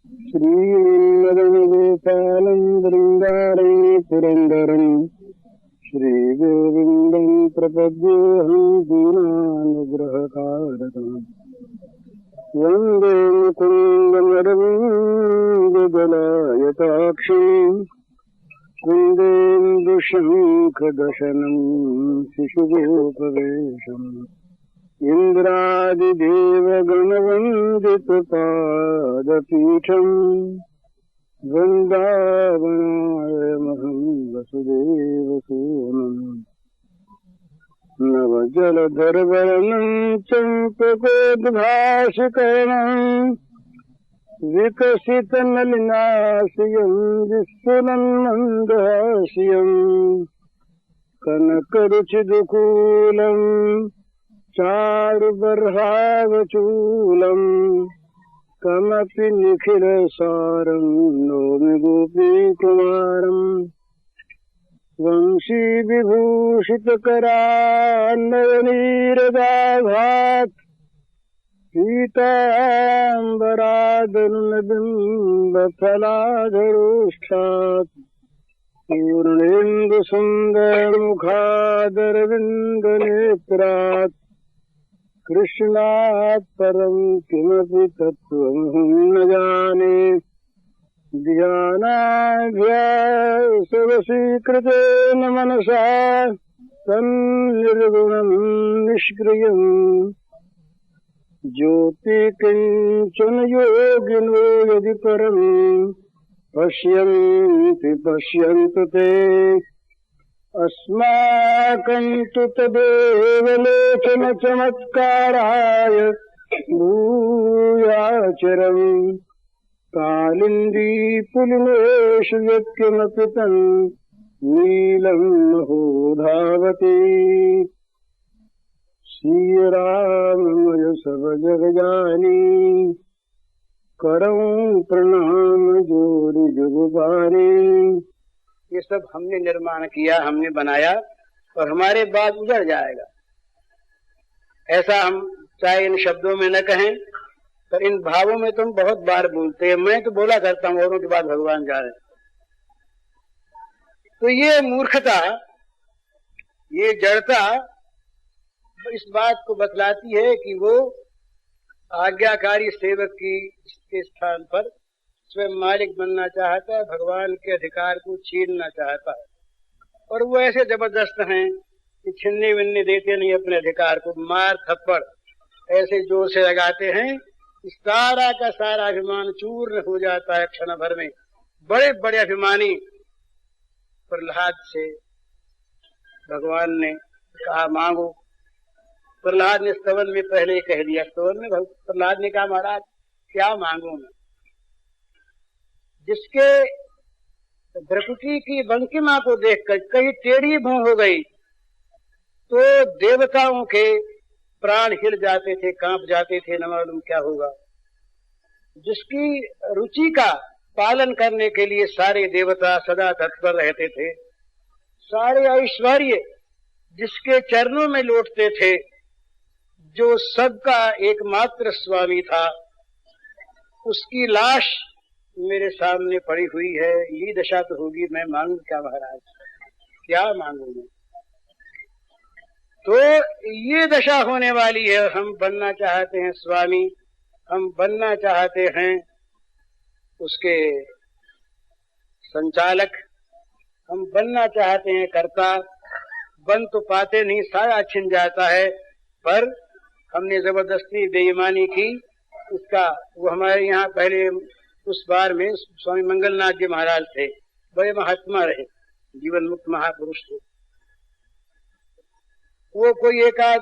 श्रीमन्मदनगोपालं वृन्दारं पुरन्दरं श्रीगोविन्दं प्रपद्येऽहं दीनानुग्रहकारकम् वन्दे मुकुन्दमरविन्ददलायताक्षम् कुन्देन्दुशङ्खदशनं शिशुगोपवेशम् इन्द्रादिदेवगणवन्दितपादपीठम् वृन्दावनायमहं वसुदेवसूनम् नवजलधरवर्णं चम्पकोद्भाषिकरणम् विकसितनलिनाशयं विस्फुरन्मन्दहास्यम् कनकरुचिदुकूलम् चारुबर्हावचूलम् कमपि निखिलसारं नौमि गोपीकुमारम् वंशीविभूषितकरान्नयनीरदाभात् पीताम्बरादनुनबिम्बफलाधरोष्ठात् पूर्णेन्दुसुन्दरमुखादरविन्दनेत्रात् कृष्णात् परं किमपि तत्त्वमहं न जाने ध्यानाभ्यासवशीकृतेन मनसा तन्निर्गुणं निष्क्रियम् ज्योति किञ्चन योगिनो यदि परं पश्यन्ति पश्यन्तु ते अस्माकं तु तदेव लोचन चमत्काराय भूयाचरम् कालिन्दी पुलिनेषु यत्किमपि तन् नीलं महो धावति श्रीराममय सब जग जानी करऊं प्रणाम जोरि जुगबानी। ये सब हमने निर्माण किया, हमने बनाया और हमारे बाद उजड़ जाएगा। ऐसा हम चाहे इन शब्दों में न कहें पर इन भावों में तुम बहुत बार बोलते हैं। मैं तो बोला करता हूँ, औरों के बाद भगवान जा रहे। तो ये मूर्खता, ये जड़ता इस बात को बतलाती है कि वो आज्ञाकारी सेवक के स्थान पर स्वयं मालिक बनना चाहता है, भगवान के अधिकार को छीनना चाहता है। और वो ऐसे जबरदस्त हैं कि छीनने विनने देते नहीं अपने अधिकार को, मार थप्पड़ ऐसे जोर से लगाते हैं कि सारा का सारा अभिमान चूर्ण हो जाता है क्षण भर में। बड़े बड़े अभिमानी प्रहलाद से भगवान ने कहा मांगो। प्रहलाद ने स्तवन में पहले ही कह दिया। स्तवन में प्रहलाद ने कहा महाराज क्या मांगू मैं। जिसके भ्रकुटी की बंकिमा को देखकर कहीं टेढ़ी भौं हो गई तो देवताओं के प्राण हिल जाते थे, कांप जाते थे, न मालूम क्या होगा। जिसकी रुचि का पालन करने के लिए सारे देवता सदा तत्पर रहते थे, सारे ऐश्वर्य जिसके चरणों में लौटते थे, जो सबका एकमात्र स्वामी था, उसकी लाश मेरे सामने पड़ी हुई है। ये दशा तो होगी, मैं मांगू क्या महाराज, क्या मांगू मैं। तो ये दशा होने वाली है। हम बनना चाहते हैं स्वामी, हम बनना चाहते हैं उसके संचालक, हम बनना चाहते हैं कर्ता। बन तो पाते नहीं, सारा छिन जाता है। पर हमने जबरदस्ती बेईमानी की। उसका वो हमारे यहाँ पहले उस बार में स्वामी मंगलनाथ जी महाराज थे, बड़े महात्मा रहे, जीवन मुक्त महापुरुष थे। वो कोई एक आध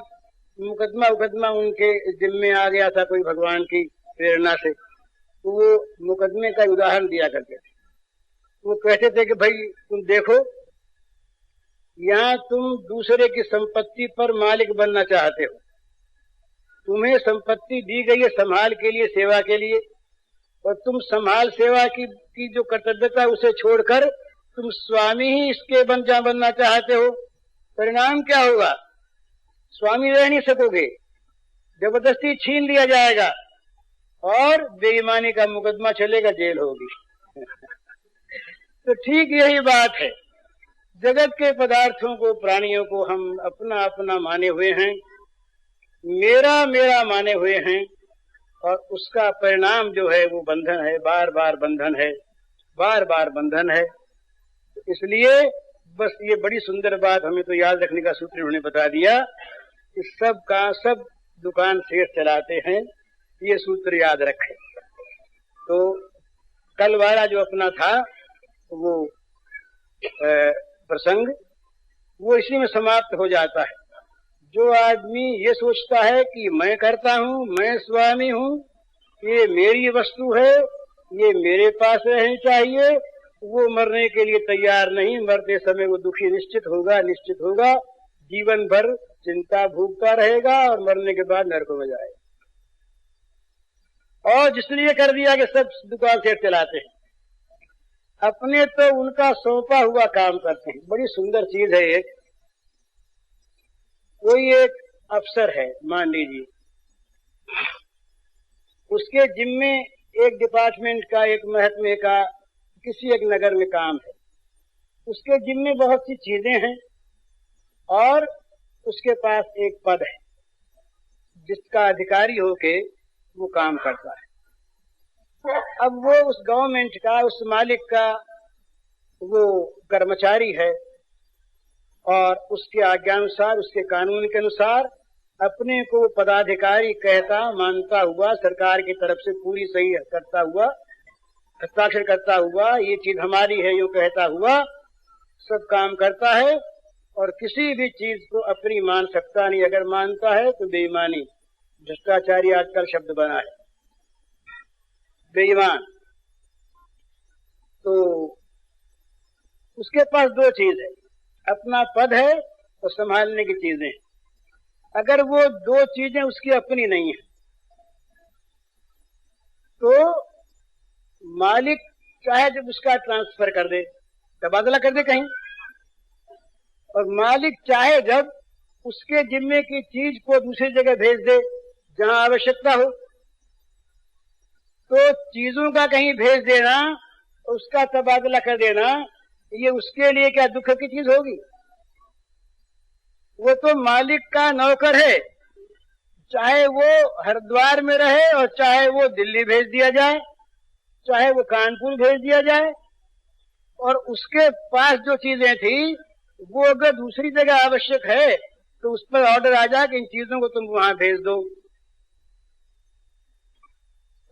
मुकदमा उनके जिम्मे आ गया था, कोई भगवान की प्रेरणा से। तो वो मुकदमे का उदाहरण दिया करते थे। वो कहते थे कि भाई तुम देखो, यहाँ तुम दूसरे की संपत्ति पर मालिक बनना चाहते हो। तुम्हें संपत्ति दी गई है संभाल के लिए, सेवा के लिए, और तुम संभाल सेवा की जो कर्तव्यता उसे छोड़कर तुम स्वामी ही इसके बनना चाहते हो। परिणाम क्या होगा? स्वामी रह नहीं सकोगे, जबरदस्ती छीन लिया जाएगा और बेईमानी का मुकदमा चलेगा, जेल होगी। तो ठीक यही बात है, जगत के पदार्थों को, प्राणियों को हम अपना अपना माने हुए हैं, मेरा मेरा माने हुए हैं, और उसका परिणाम जो है वो बंधन है, बार बार बंधन है, बार बार बंधन है। इसलिए बस ये बड़ी सुंदर बात हमें तो याद रखने का सूत्र उन्होंने बता दिया कि सब का सब दुकान शेष चलाते हैं, ये सूत्र याद रखें। तो कल वाला जो अपना था वो प्रसंग, वो इसी में समाप्त हो जाता है। जो आदमी ये सोचता है कि मैं करता हूँ, मैं स्वामी हूँ, ये मेरी वस्तु है, ये मेरे पास रहनी चाहिए, वो मरने के लिए तैयार नहीं। मरते समय वो दुखी निश्चित होगा, निश्चित होगा, जीवन भर चिंता भोगता रहेगा और मरने के बाद नरक में जाएगा। और जिसने ये कर दिया कि सब दुकान से चलाते हैं, अपने तो उनका सौंपा हुआ काम करते हैं। बड़ी सुंदर चीज है। एक कोई एक अफसर है, मान लीजिए, उसके जिम्मे एक डिपार्टमेंट का, एक महकमे का, किसी एक नगर में काम है, उसके जिम्मे बहुत सी चीजें हैं और उसके पास एक पद है जिसका अधिकारी होके वो काम करता है। अब वो उस गवर्नमेंट का, उस मालिक का वो कर्मचारी है और उसके आज्ञानुसार, उसके कानून के अनुसार अपने को पदाधिकारी कहता, मानता हुआ, सरकार की तरफ से पूरी सही करता हुआ, हस्ताक्षर करता हुआ, ये चीज हमारी है यूं कहता हुआ सब काम करता है और किसी भी चीज को अपनी मान सकता नहीं। अगर मानता है तो बेईमानी, भ्रष्टाचारी आजकल शब्द बना है, बेईमान। तो उसके पास दो चीज है, अपना पद है और संभालने की चीजें। अगर वो दो चीजें उसकी अपनी नहीं है तो मालिक चाहे जब उसका ट्रांसफर कर दे, तबादला कर दे कहीं, और मालिक चाहे जब उसके जिम्मे की चीज को दूसरी जगह भेज दे जहां आवश्यकता हो, तो चीजों का कहीं भेज देना, उसका तबादला कर देना, ये उसके लिए क्या दुख की चीज होगी? वो तो मालिक का नौकर है, चाहे वो हरिद्वार में रहे और चाहे वो दिल्ली भेज दिया जाए, चाहे वो कानपुर भेज दिया जाए, और उसके पास जो चीजें थी वो अगर दूसरी जगह आवश्यक है तो उस पर ऑर्डर आ जाए कि इन चीजों को तुम वहां भेज दो,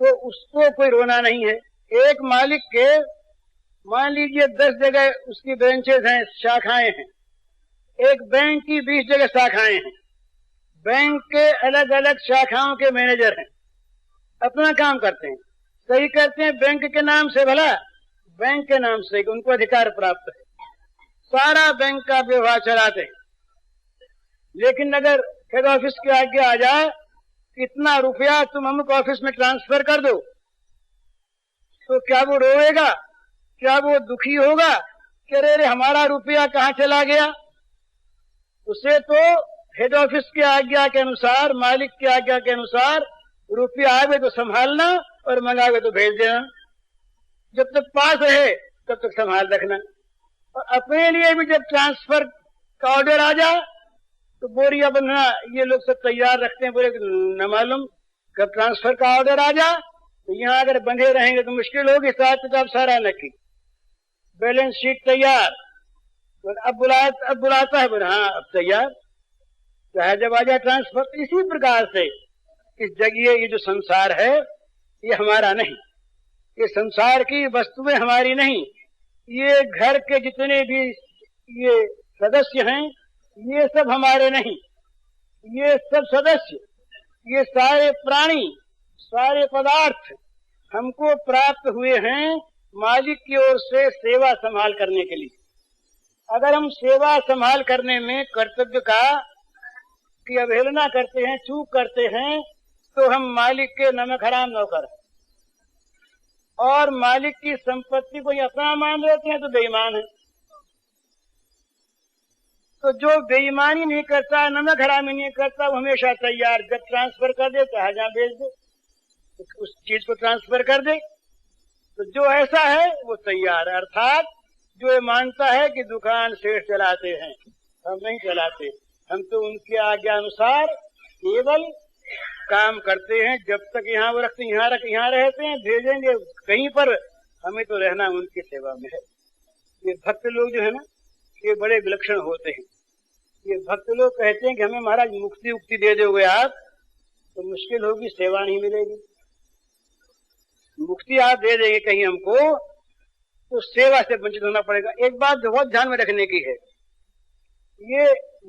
तो उसको कोई रोना नहीं है। एक मालिक के मान लीजिए 10 जगह उसकी ब्रांचेज हैं, शाखाएं हैं, एक बैंक की 20 जगह शाखाएं हैं, बैंक के अलग अलग शाखाओं के मैनेजर हैं, अपना काम करते हैं, सही करते हैं बैंक के नाम से, भला बैंक के नाम से उनको अधिकार प्राप्त है, सारा बैंक का व्यवहार चलाते हैं। लेकिन अगर हेड ऑफिस के आगे आ जाए इतना रुपया तुम अमुक ऑफिस में ट्रांसफर कर दो, तो क्या वो रोएगा? क्या वो दुखी होगा कि अरे हमारा रुपया कहाँ चला गया? उसे तो हेड ऑफिस की आज्ञा के अनुसार, मालिक की आज्ञा के अनुसार रुपया आवे तो संभालना और मंगावे तो भेज देना, जब तक पास रहे तब तक संभाल रखना। और अपने लिए भी जब ट्रांसफर का ऑर्डर आ जाए तो बोरिया बंधना ये लोग सब तैयार रखते हैं, बोले न मालूम कब ट्रांसफर का ऑर्डर आ जाए तो यहाँ अगर बंधे रहेंगे तो मुश्किल होगी, हिसाब किताब सारा नक्की, बैलेंस शीट तैयार। तो अब बुलाता है, बोले हाँ अब तैयार, चाहे जब आ जाए ट्रांसफर। इसी प्रकार से इस जगह ये जो संसार है ये हमारा नहीं, ये संसार की वस्तुएं हमारी नहीं, ये घर के जितने भी ये सदस्य हैं ये सब हमारे नहीं, ये सब सदस्य, ये सारे प्राणी, सारे पदार्थ हमको प्राप्त हुए हैं मालिक की ओर से सेवा संभाल करने के लिए। अगर हम सेवा संभाल करने में कर्तव्य का की अवहेलना करते हैं, चूक करते हैं, तो हम मालिक के नमक हराम नौकर हैं और मालिक की संपत्ति को अपना मान लेते हैं तो बेईमान है। तो जो बेईमानी नहीं करता, नमक हरामी नहीं करता, वो हमेशा तैयार, जब ट्रांसफर कर दे चाहे जहां भेज दे। उस चीज को ट्रांसफर कर दे। तो जो ऐसा है वो तैयार है, अर्थात जो ये मानता है कि दुकान सेठ चलाते हैं, हम नहीं चलाते, हम तो उनकी आज्ञा अनुसार केवल काम करते हैं। जब तक यहाँ वो रखते यहाँ रहते हैं, भेजेंगे कहीं पर, हमें तो रहना उनकी सेवा में है। ये भक्त लोग जो है ना, ये बड़े विलक्षण होते हैं। ये भक्त लोग कहते हैं कि हमें महाराज मुक्ति उक्ति दे दोगे आप तो मुश्किल होगी, सेवा नहीं मिलेगी। मुक्ति आप दे देंगे कहीं हमको तो सेवा से वंचित होना पड़ेगा। एक बात बहुत ध्यान में रखने की है, ये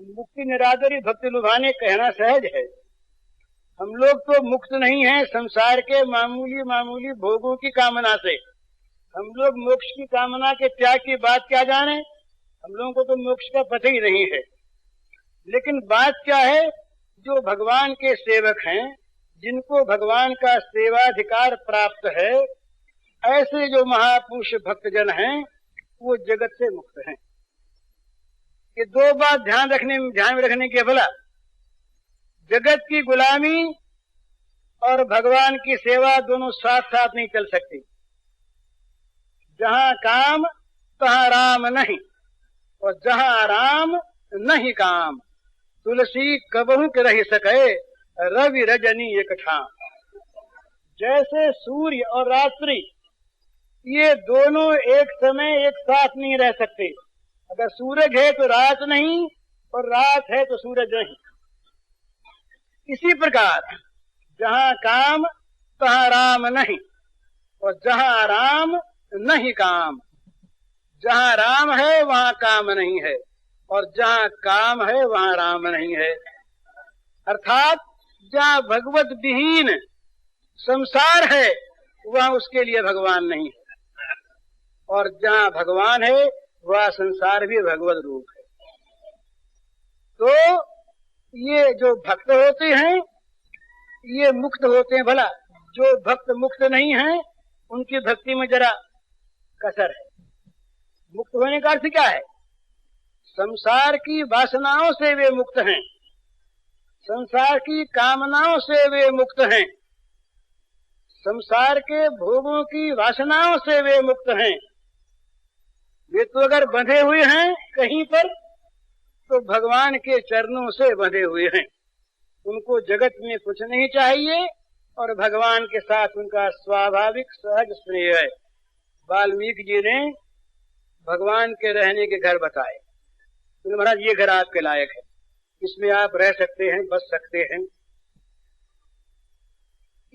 मुक्ति निरादरी भक्ति लुभाने कहना सहज है। हम लोग तो मुक्त नहीं हैं संसार के मामूली भोगों की कामना से। हम लोग मोक्ष की कामना के त्याग की बात क्या जाने, हम लोगों को तो मोक्ष का पता ही नहीं है। लेकिन बात क्या है, जो भगवान के सेवक हैं, जिनको भगवान का सेवाधिकार प्राप्त है, ऐसे जो महापुरुष भक्तजन हैं वो जगत से मुक्त हैं। ये दो बात ध्यान में रखने की भला, जगत की गुलामी और भगवान की सेवा दोनों साथ साथ नहीं चल सकती। जहां काम तहां राम नहीं, और जहां राम नहीं काम, तुलसी कबहू के रह सके रवि रजनी एक ठाम। जैसे सूर्य और रात्रि ये दोनों एक समय एक साथ नहीं रह सकते। अगर सूरज है तो रात नहीं, और रात है तो सूरज नहीं। इसी प्रकार जहां काम तहां राम नहीं, और जहां राम नहीं काम। जहां राम है वहां काम नहीं है, और जहां काम है वहां राम नहीं है। अर्थात जहां भगवत विहीन संसार है वहां उसके लिए भगवान नहीं है, और जहां भगवान है वह संसार भी भगवत रूप है। तो ये जो भक्त होते हैं ये मुक्त होते हैं। भला जो भक्त मुक्त नहीं हैं उनकी भक्ति में जरा कसर है। मुक्त होने का अर्थ क्या है? संसार की वासनाओं से वे मुक्त हैं, संसार की कामनाओं से वे मुक्त हैं, संसार के भोगों की वासनाओं से वे मुक्त हैं। वे तो अगर बंधे हुए हैं कहीं पर तो भगवान के चरणों से बंधे हुए हैं। उनको जगत में कुछ नहीं चाहिए और भगवान के साथ उनका स्वाभाविक सहज स्नेह है। वाल्मीकि जी ने भगवान के रहने के घर बताए। तो महाराज ये घर आपके लायक है, इसमें आप रह सकते हैं, बस सकते हैं,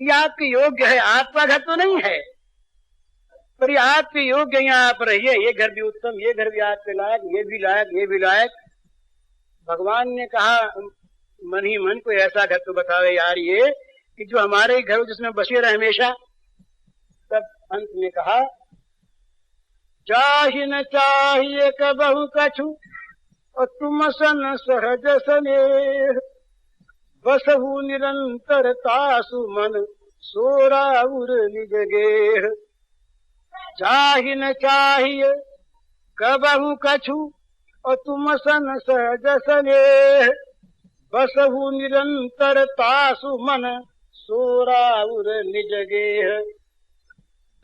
ये आपके योग्य है। आपका घर तो नहीं है पर ये आपके योग्य, यहाँ आप रहिए, ये घर भी उत्तम, ये घर भी आपके लायक, ये भी लायक, ये भी लायक। भगवान ने कहा मन ही मन कोई ऐसा घर तो बतावे यार ये कि जो हमारे ही घर हो, जिसमें बसे रहे हमेशा। तब अंत में कहा चाहि न चाहिए कबहु कछु और तुम सन सहज स्नेह, बसहु निरंतर तासु मन सोराउर निज गेह। चाहि न चाहिए कबहु कछु और तुम सन सहज स्नेह, बसहु निरंतर तासु मन सोराउर निज गेह।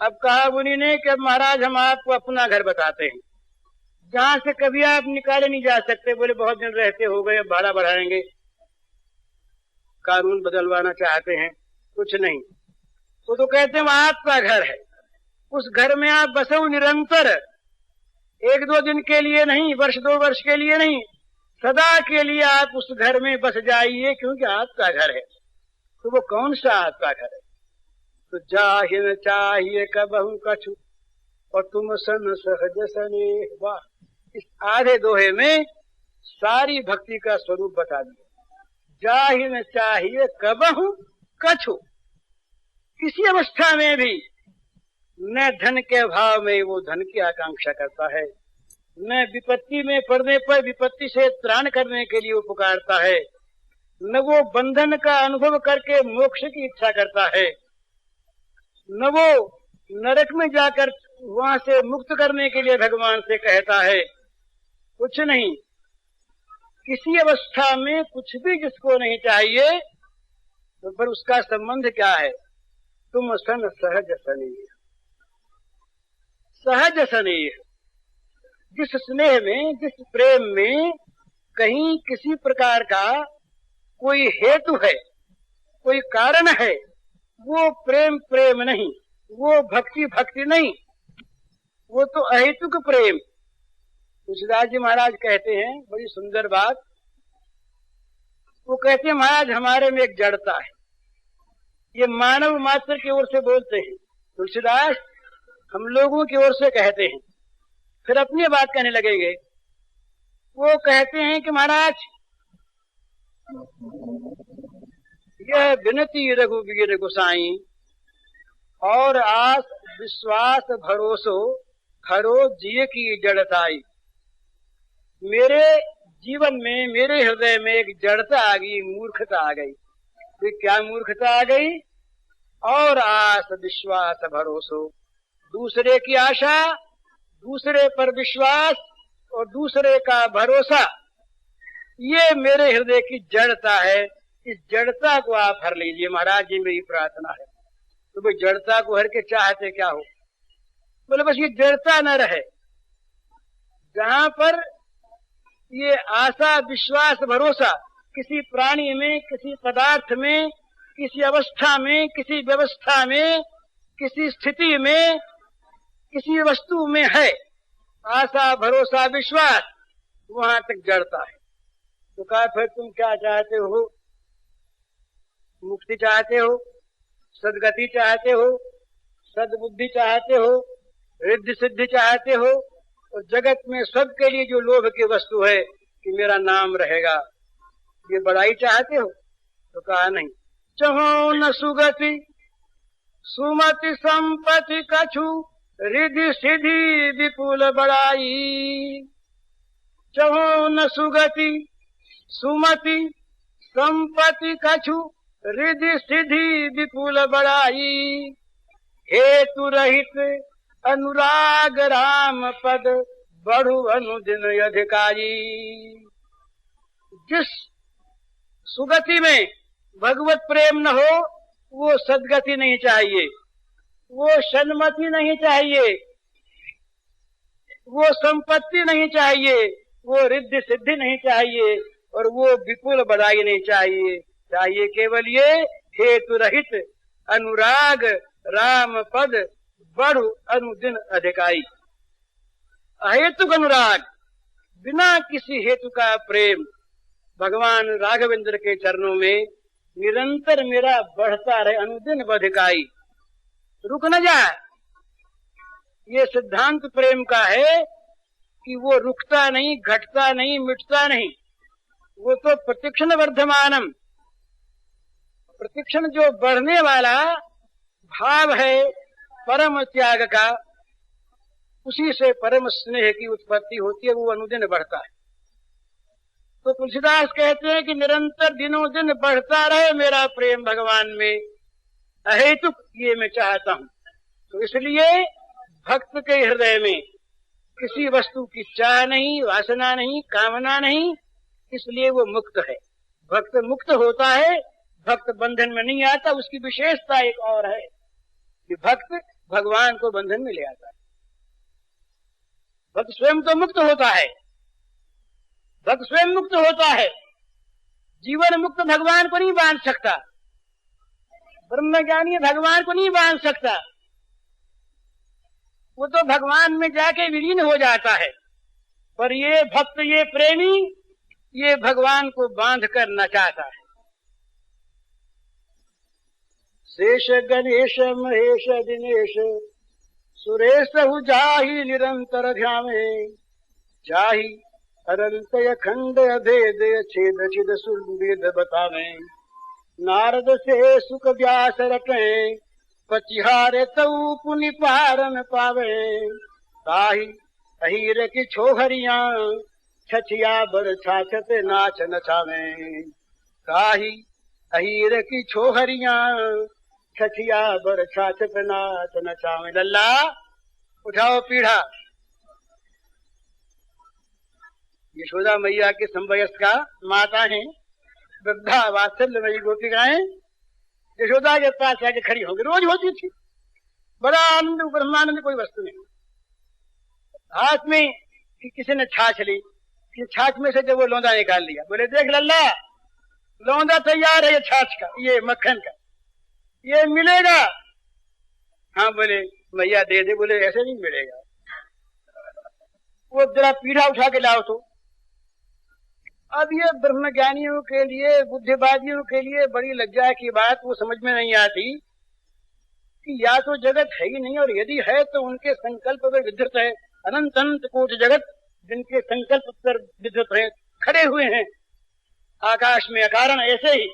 अब कहा मुनि ने कि महाराज हम आपको अपना घर बताते हैं, जहां से कभी आप निकाले नहीं जा सकते। बोले बहुत दिन रहते हो गए, भाड़ा बढ़ाएंगे, कानून बदलवाना चाहते हैं, कुछ नहीं। वो तो कहते हैं आपका घर है, उस घर में आप बसो निरंतर, एक दो दिन के लिए नहीं, वर्ष दो वर्ष के लिए नहीं, सदा के लिए आप उस घर में बस जाइए, क्योंकि आपका घर है। तो वो कौन सा आपका घर है? तो जाहि न चाहिए कबहु कछु और तुम सन सहज स्नेह। वाह, इस आधे दोहे में सारी भक्ति का स्वरूप बता दिया। जाहि न चाहिए कबहु कछु, किसी अवस्था में भी न धन के भाव में वो धन की आकांक्षा करता है, न विपत्ति में पड़ने पर विपत्ति से त्राण करने के लिए वो पुकारता है, न वो बंधन का अनुभव करके मोक्ष की इच्छा करता है, न वो नरक में जाकर वहां से मुक्त करने के लिए भगवान से कहता है। कुछ नहीं, किसी अवस्था में कुछ भी जिसको नहीं चाहिए, तो फिर उसका संबंध क्या है? तुम सन सहज स्नेह। सहज स्नेह, जिस स्नेह में, जिस प्रेम में कहीं किसी प्रकार का कोई हेतु है, कोई कारण है, वो प्रेम प्रेम नहीं, वो भक्ति भक्ति नहीं, वो तो अहेतुक प्रेम। तुलसीदास जी महाराज कहते हैं बड़ी सुंदर बात। वो कहते हैं महाराज हमारे में एक जड़ता है, ये मानव मात्र की ओर से बोलते हैं। तुलसीदास हम लोगों की ओर से कहते हैं, फिर अपनी बात कहने लगेंगे। वो कहते हैं कि महाराज यह विनती रघुवीर गोसाई और आस विश्वास भरोसो खरो जिय की जड़ताई। मेरे जीवन में, मेरे हृदय में एक जड़ता आ गई, मूर्खता आ गई। तो क्या मूर्खता आ गई? और आस विश्वास भरोसो, दूसरे की आशा, दूसरे पर विश्वास और दूसरे का भरोसा, ये मेरे हृदय की जड़ता है। इस जड़ता को आप हर लीजिए महाराज जी, मेरी प्रार्थना है। तो भाई जड़ता को हर के चाहते क्या हो? बोले बस ये जड़ता न रहे। जहां पर ये आशा विश्वास भरोसा किसी प्राणी में, किसी पदार्थ में, किसी अवस्था में, किसी व्यवस्था में, किसी स्थिति में, किसी वस्तु में है आशा भरोसा विश्वास, वहां तक जड़ता है। तो कहा फिर तुम क्या चाहते हो? मुक्ति चाहते हो, सदगति चाहते हो, सद्बुद्धि चाहते हो, रिद्धि सिद्धि चाहते हो, और जगत में सबके लिए जो लोभ की वस्तु है कि मेरा नाम रहेगा, ये बड़ाई चाहते हो? तो कहा नहीं। चहो न सुगति सुमति संपत्ति कछु रिद्धि सिद्धि विपुल बड़ाई। चहो न सुगति सुमति संपत्ति कछु रिद्धि सिद्धि विपुल बड़ाई। हेतु रहित अनुराग राम पद बढ़ु अनुदिन अधिकारी। जिस सुगति में भगवत प्रेम न हो वो सदगति नहीं चाहिए, वो सन्मति नहीं चाहिए, वो संपत्ति नहीं चाहिए, वो रिद्धि सिद्धि नहीं चाहिए, और वो विपुल बड़ाई नहीं चाहिए। चाहिए केवल ये हेतु रहित अनुराग राम पद बढ़ अनुदिन अधिकारी। अहेतुक अनुराग, बिना किसी हेतु का प्रेम भगवान राघवेंद्र के चरणों में निरंतर मेरा बढ़ता रहे, अनुदिन अधिकारी, रुक न जाए। ये सिद्धांत प्रेम का है कि वो रुकता नहीं, घटता नहीं, मिटता नहीं, वो तो प्रतिक्षण वर्धमानम, प्रतिक्षण जो बढ़ने वाला भाव है परम त्याग का, उसी से परम स्नेह की उत्पत्ति होती है, वो अनुदिन बढ़ता है। तो तुलसीदास कहते हैं कि निरंतर दिनों दिन बढ़ता रहे मेरा प्रेम भगवान में, अहेतुक ये मैं चाहता हूं। तो इसलिए भक्त के हृदय में किसी वस्तु की चाह नहीं, वासना नहीं, कामना नहीं, इसलिए वो मुक्त है। भक्त मुक्त होता है, भक्त बंधन में नहीं आता। उसकी विशेषता एक और है कि भक्त भगवान को बंधन में ले आता है। भक्त स्वयं तो मुक्त होता है, भक्त स्वयं मुक्त होता है, जीवन मुक्त भगवान को नहीं बांध सकता, ब्रह्मज्ञानी भगवान को नहीं बांध सकता, वो तो भगवान में जाके विलीन हो जाता है। पर ये भक्त, ये प्रेमी, ये भगवान को बांध कर नचाता है। शेष गणेश महेश दिनेश सुरेश जाहि निरंतर ध्यामे। जाहि अनंत अखंड अभेद छेद छिद सुरवेद बतावे। नारद से सुख व्यास रटे पचिहारे तऊ पुनि पारन पावे। ताहि अहीर की छोहरिया छछिया बर छाछत नाच नचावे। ताहि अहीर की छोहरिया छछिया बर छाछत नाच नचावे। लल्ला उठाओ पीढ़ा। यशोदा मैया के समवयस्का माता हैं, वृद्धा वात्सल्यमयी गोपिकाएं, यशोदा के पास आके खड़ी होगी, रोज होती थी। बड़ा आनंद, ब्रह्मानंद कोई वस्तु नहीं। हाथ में किसी ने छाछ ली, छाछ में से जब वो लौंदा निकाल लिया, बोले देख लल्ला, लौंदा तैयार है ये छाछ का, ये मक्खन का, ये मिलेगा? हाँ बोले मैया दे दे। बोले ऐसे नहीं मिलेगा, वो जरा पीढ़ा उठा के लाओ। तो अब ये ब्रह्मज्ञानियों के लिए, बुद्धिवादियों के लिए बड़ी लज्जा की बात, वो समझ में नहीं आती कि या तो जगत है ही नहीं, और यदि है तो उनके संकल्प पर विधृत है। अनंत अनंत कोटि जगत जिनके संकल्प पर विधृत है, खड़े हुए हैं आकाश में अकारण ऐसे ही,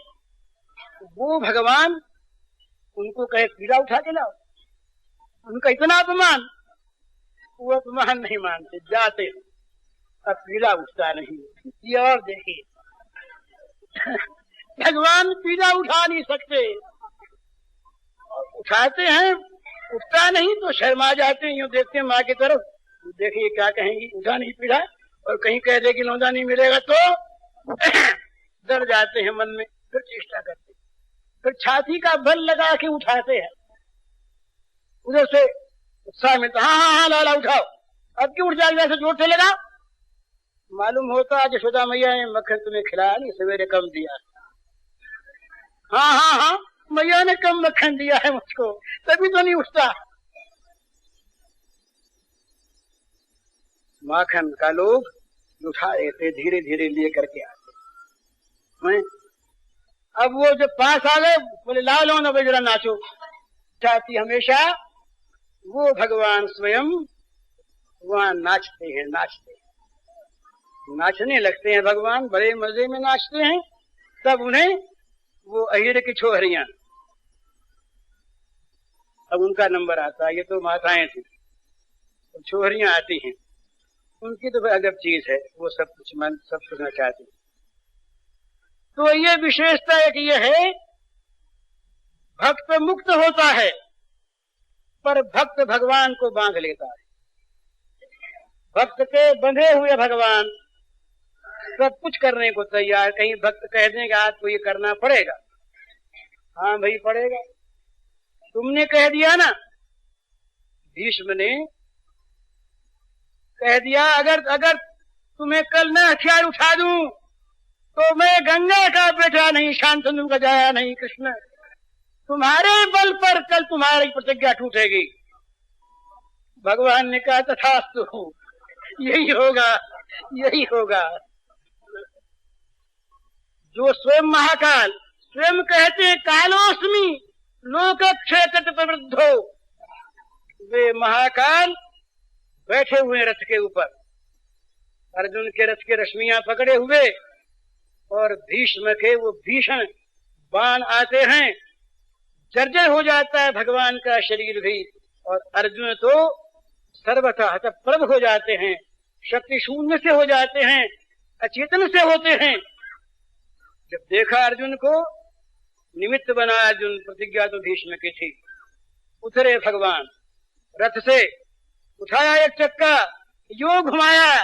वो भगवान उनको कहे पीड़ा उठा के लाओ, उनका इतना अपमान, वो अपमान नहीं मानते, जाते। अब पीड़ा उठता नहीं। ये और देखिए, भगवान पीड़ा उठा नहीं सकते, उठाते हैं, उठता नहीं तो शर्मा जाते हैं, यूं देखते हैं माँ की तरफ, देखिए क्या कहेंगी, उठा नहीं पीड़ा, और कहीं कह दे कि लौंदा नहीं मिलेगा तो डर जाते हैं मन में, फिर चेष्टा करते, फिर छाती का बल लगा के उठाते हैं। उधर से उत्साह मिलता, हाँ हाँ हाँ लाला उठाओ, अब क्यों उठ जाएगा, ऐसे जोर से लगा। मालूम होता आज यशोदा मैया ने मक्खन तुम्हें खिलाया नहीं, सवेरे कम दिया। हाँ हाँ हाँ मैया ने कम मक्खन दिया है मुझको, तभी तो नहीं उठता। माखन का लोग उठा देते, धीरे धीरे लिए करके आते। अब वो जब पास आ गए, बोले लाओ लो ना भाई जरा नाचो। चाहती हमेशा वो भगवान स्वयं वहां नाचते हैं, नाचने लगते हैं भगवान, बड़े मजे में नाचते हैं। तब उन्हें वो अहिर की छोहरियां, अब उनका नंबर आता है। ये तो माताएं थी, तो छोहरियां आती हैं, उनकी तो अगब चीज है, वो सब कुछ मन सब सुनना चाहती। तो ये विशेषता है कि ये है, भक्त मुक्त होता है पर भक्त भगवान को बांध लेता है। भक्त के बंधे हुए भगवान सब कुछ करने को तैयार। कहीं भक्त कह देगा आज तो ये करना पड़ेगा, हाँ भाई पड़ेगा। तुमने कह दिया ना, भीष्म ने कह दिया, अगर तुम्हें कल मैं हथियार उठा दूं तो मैं गंगा का बेटा नहीं, शांतनु का जाया नहीं। कृष्ण, तुम्हारे बल पर कल तुम्हारी प्रतिज्ञा टूटेगी। भगवान ने कहा तथास्तु, यही होगा, यही होगा। जो स्वयं महाकाल, स्वयं कहते कालोस्मि लोकक्षेत्र प्रवृद्धो, वे महाकाल बैठे हुए रथ के ऊपर, अर्जुन के रथ के रश्मियां पकड़े हुए, और भीष्म के वो भीषण बाण आते हैं, जर्जर हो जाता है भगवान का शरीर भी, और अर्जुन तो सर्वथा हतप्रभ हो जाते हैं, शक्ति शून्य से हो जाते हैं, अचेतन से होते हैं। जब देखा अर्जुन को, निमित्त बना अर्जुन, प्रतिज्ञा तो भीष्म की थी। उतरे भगवान रथ से, उठाया एक चक्का, यो घुमाया,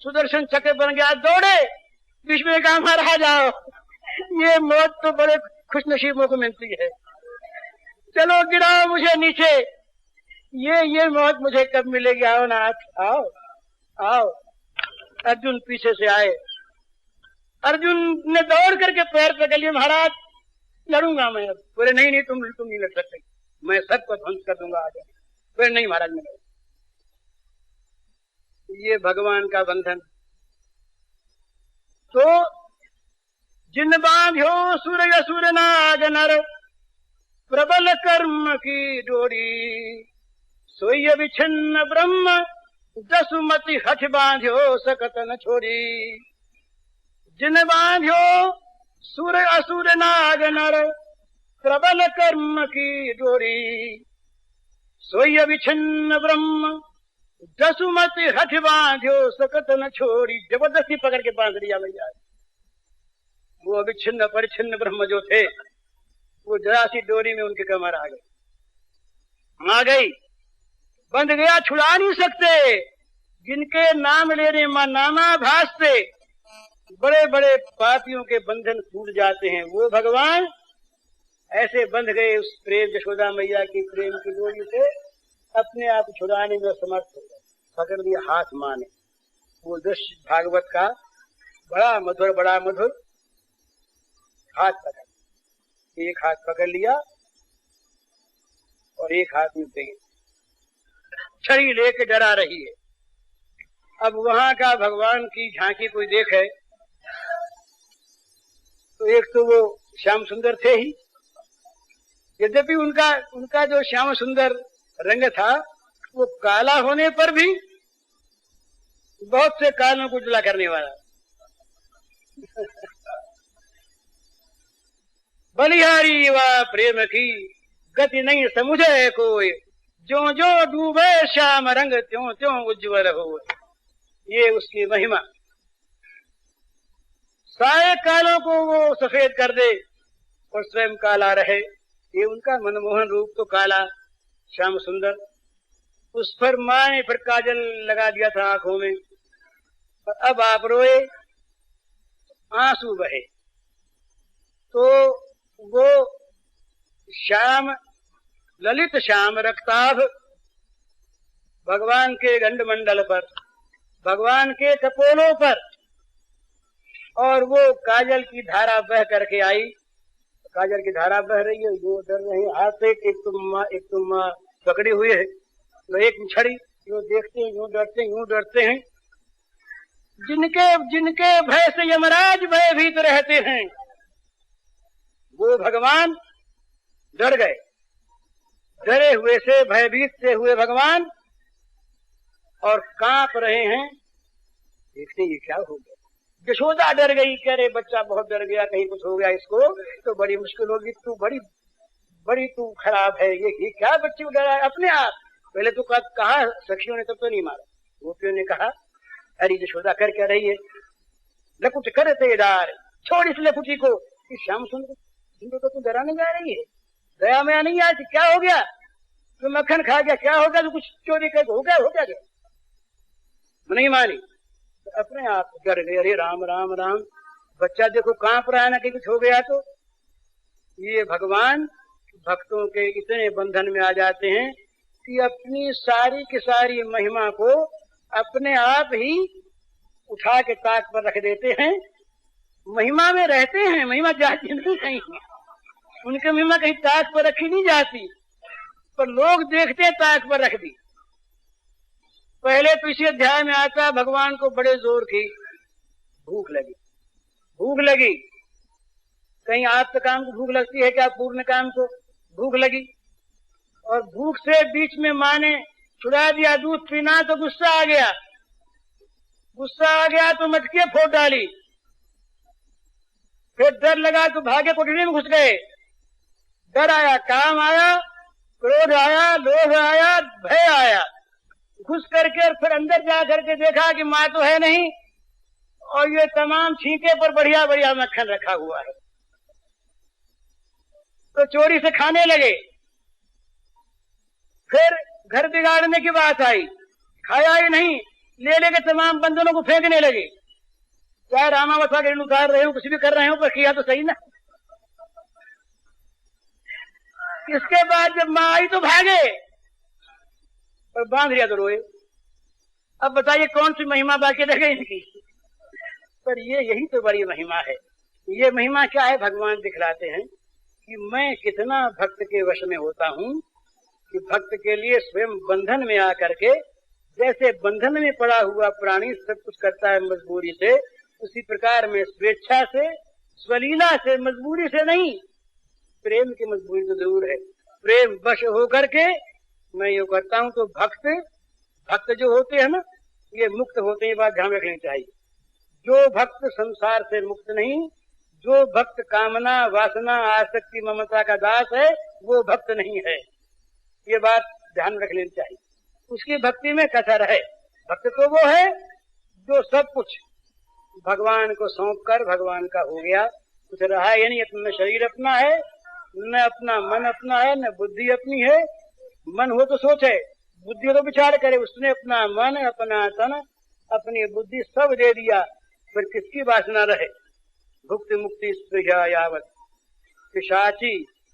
सुदर्शन चक्र बन गया, दौड़े। भीष्म ने कहा मारा जाओ, ये मौत तो बड़े खुशनसीबों को मिलती है, चलो गिराओ मुझे नीचे, ये मौत मुझे कब मिलेगी, आओ नाथ आओ आओ। अर्जुन पीछे से आए, अर्जुन ने दौड़ करके पैर पकड़ लिए, महाराज लड़ूंगा मैं। अब बोले नहीं नहीं, तुम नहीं लड़ सकते, मैं सबको ध्वंस कर दूंगा आगे। बोले नहीं महाराज मैं। ये भगवान का बंधन। तो जिन बांध्यो सूर्य असुर नाग नर, प्रबल कर्म की डोरी, सोई विच्छिन्न ब्रह्म दसुमति हठ बांध्यो सकत न छोड़ी। जिन बांध्यो सूर्य असुर नाग नर, प्रबल कर्म की डोरी, सोई विच्छिन्न ब्रह्म दसुमति हठ बांध्यो सकत न छोड़ी। जबरदस्ती पकड़ के बांध दिया भैया। वो अविच्छिन्न परिच्छिन्न ब्रह्म जो थे, वो जरा सी डोरी में उनके कमर आ गई, बंध गया, छुड़ा नहीं सकते। जिनके नाम लेने नामा भासते बड़े बड़े पापियों के बंधन टूट जाते हैं, वो भगवान ऐसे बंध गए उस प्रेम यशोदा मैया की प्रेम की डोरी से, अपने आप छुड़ाने में समर्थ हो गए, पकड़ लिया हाथ माने। वो दृश्य भागवत का बड़ा मधुर हाथ पकड़, एक हाथ पकड़ लिया और एक हाथ में दे छड़ी लेके डरा रही है। अब वहां का भगवान की झांकी कोई देखे तो एक तो वो श्याम सुंदर थे ही, यद्यपि उनका जो श्याम सुंदर रंग था वो काला होने पर भी बहुत से कालों को उजला करने वाला। बलिहारी व प्रेम की गति नहीं समुझे कोई, जो जो डूबे श्याम रंग त्यों त्यों उज्ज्वल हो। ये उसकी महिमा, सारे कालों को वो सफेद कर दे और स्वयं काला रहे। ये उनका मनमोहन रूप तो काला श्याम सुंदर। उस पर माँ ने फिर काजल लगा दिया था आंखों में, और अब आप रोए, आंसू बहे। तो वो श्याम, ललित श्याम रक्ताभ भगवान के गंडमंडल पर, भगवान के कपोलों पर, और वो काजल की धारा बह करके आई। काजल की धारा बह रही है, वो डर रहे हैं, हाथ से एक तुम पकड़ी हुई है, तो एक छड़ी, यूं देखते हैं, यूं डरते हैं। जिनके भय से यमराज भयभीत रहते हैं, वो भगवान डर गए। डरे हुए से, भयभीत से हुए भगवान और कांप रहे हैं। देखते ये क्या हो गया। यशोदा डर गई, कह रहे बच्चा बहुत डर गया, कहीं कुछ हो गया इसको तो बड़ी मुश्किल होगी, तू बड़ी तू खराब है। ये क्या बच्चे को डरा है अपने आप। पहले तो कहा सखियों ने, तब तो नहीं मारा। गोपियों ने कहा अरे यशोदा कर क्या रही है, लकुट करते डार, छोड़ इस लकुटी को। श्याम सुंदर तो तू डराने जा रही है, दया में नहीं आती, क्या हो गया, तू मक्खन खा गया, क्या हो गया, तू कुछ चोरी कर हो गया। नहीं मानी तो अपने आप डर गए। अरे राम राम राम, बच्चा देखो कांप रहा है ना, कि कुछ हो गया तो। ये भगवान भक्तों के इतने बंधन में आ जाते हैं कि अपनी सारी की सारी महिमा को अपने आप ही उठा के ताक पर रख देते हैं। महिमा में रहते हैं, महिमा जाती नहीं कहीं, उनकी महिमा कहीं ताक पर रखी नहीं जाती, पर लोग देखते ताक पर रख दी। पहले तो इसी अध्याय में आता, भगवान को बड़े जोर की भूख लगी। कहीं आप तो काम को भूख लगती है क्या, पूर्ण काम को भूख लगी, और भूख से बीच में माँ ने छुड़ा दिया दूध पीना, तो गुस्सा आ गया तो मटके फोड़ डाली। फिर डर लगा तो भागे कोठरी में घुस गए। डर आया, काम आया, क्रोध आया, लोभ आया, भय आया। घुस करके और फिर अंदर जा करके देखा कि माँ तो है नहीं, और ये तमाम छींके पर बढ़िया बढ़िया मक्खन रखा हुआ है, तो चोरी से खाने लगे। फिर घर बिगाड़ने की बात आई, खाया ही नहीं, ले लेके तमाम बंधनों को फेंकने लगे। चाहे रामावथा के उतार रहे हो, कुछ भी कर रहे हो, पर किया तो सही ना। इसके बाद जब माँ आई तो भागे, और बांध लिया तो रोए। अब बताइए कौन सी महिमा बाकी रह गई इनकी। पर यही तो बड़ी महिमा है। ये महिमा क्या है, भगवान दिखलाते हैं कि मैं कितना भक्त के वश में होता हूँ, कि भक्त के लिए स्वयं बंधन में आकर के, जैसे बंधन में पड़ा हुआ प्राणी सब कुछ करता है मजबूरी से, उसी प्रकार में स्वेच्छा से, स्वलीला से, मजबूरी से नहीं, प्रेम की मजबूरी तो जरूर है, प्रेम वश होकर के मैं ये करता हूँ। तो भक्त जो होते हैं ना, ये मुक्त होते हैं, बात ध्यान रखनी चाहिए। जो भक्त संसार से मुक्त नहीं, जो भक्त कामना वासना आसक्ति ममता का दास है, वो भक्त नहीं है। ये बात ध्यान रख लेनी चाहिए। उसकी भक्ति में कसर है। भक्त तो वो है जो सब कुछ भगवान को सौंप कर भगवान का हो गया, कुछ रहा है नहीं, न शरीर अपना है, न अपना मन अपना है, न बुद्धि अपनी है। मन हो तो सोचे, बुद्धि हो तो विचार करे। उसने अपना मन, अपना तन, अपनी बुद्धि सब दे दिया, फिर किसकी वासना रहे। भुक्ति मुक्ति स्पृहा यावत पिशाची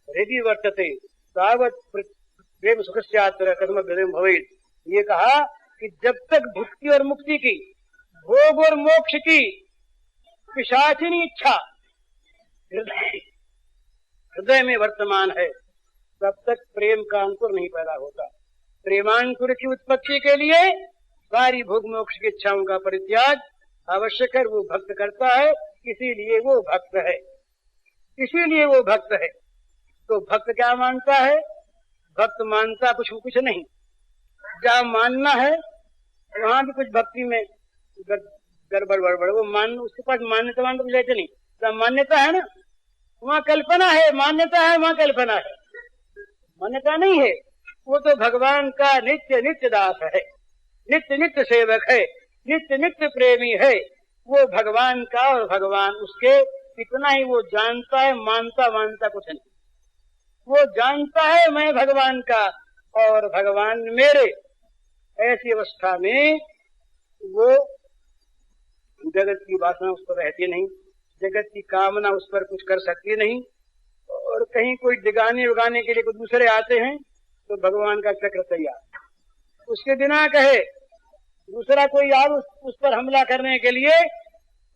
हृदय वर्तते तावत प्रेम सुखस्यात्र कथम प्रेम भवेत्। ये कहा कि जब तक भुक्ति और मुक्ति की, भोग और मोक्ष की पिशाचिनी इच्छा हृदय में वर्तमान है, तब तक प्रेम का अंकुर नहीं पैदा होता। प्रेमांकुर की उत्पत्ति के लिए सारी भोग मोक्ष की इच्छाओं का परित्याग आवश्यक है। वो भक्त करता है, इसीलिए वो भक्त है, इसीलिए वो भक्त है। तो भक्त क्या मानता है? भक्त मानता कुछ नहीं। जहाँ मानना है वहां भी कुछ भक्ति में गड़बड़ बड़बड़, वो उसके पास मान्यता कुछ लेते नहीं। जहाँ मान्यता है ना वहाँ कल्पना है, मान्यता है वहाँ कल्पना है। मान्यता नहीं है, वो तो भगवान का नित्य नित्य दास है, नित्य नित्य सेवक है, नित्य नित्य प्रेमी है। वो भगवान का और भगवान उसके, इतना ही वो जानता है, मानता कुछ नहीं। वो जानता है मैं भगवान का और भगवान मेरे। ऐसी अवस्था में वो जगत की वासना उस पर रहती नहीं, जगत की कामना उस पर कुछ कर सकती नहीं। और कहीं कोई डिगाने उगाने के लिए कोई दूसरे आते हैं तो भगवान का चक्र तैयार, उसके बिना कहे दूसरा कोई यार उस पर हमला करने के लिए,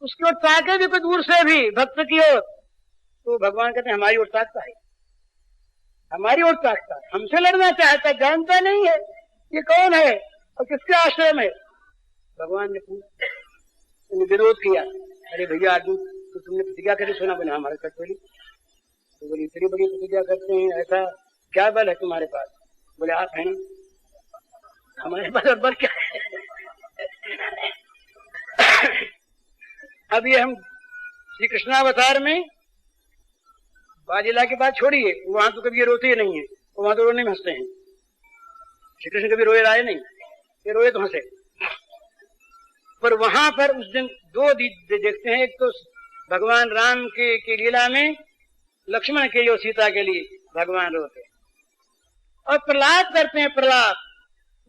उसकी ओर ताके भी कोई दूर से भी भक्त की ओर, तो भगवान कहते हैं हमारी ओर ताकता है, हमारी ओर ताकता है, हमसे लड़ना चाहता है, जानता नहीं है ये कौन है और किसके आश्रय में। भगवान ने विरोध किया, अरे भैया अर्जुन तो तुमने प्रतिज्ञा करके सुना? बने हमारे कटोली। तो बोली इतनी बड़ी प्रतिज्ञा करते हैं, ऐसा क्या बल है तुम्हारे पास? बोले आप है ना, हमारे पास और बल क्या है? अब ये हम श्री कृष्णावतार में बालीला की बात छोड़िए, वहां तो कभी ये रोते ही नहीं है, वहां तो रोने में हंसते हैं। श्री कृष्ण कभी रोए राय नहीं, ये रोए तो हंसे। पर वहां पर उस दिन दो देखते हैं, एक तो भगवान राम की लीला में लक्ष्मण के लिए और सीता के लिए भगवान रोते हैं, और प्रहलाद करते हैं। प्रहलाद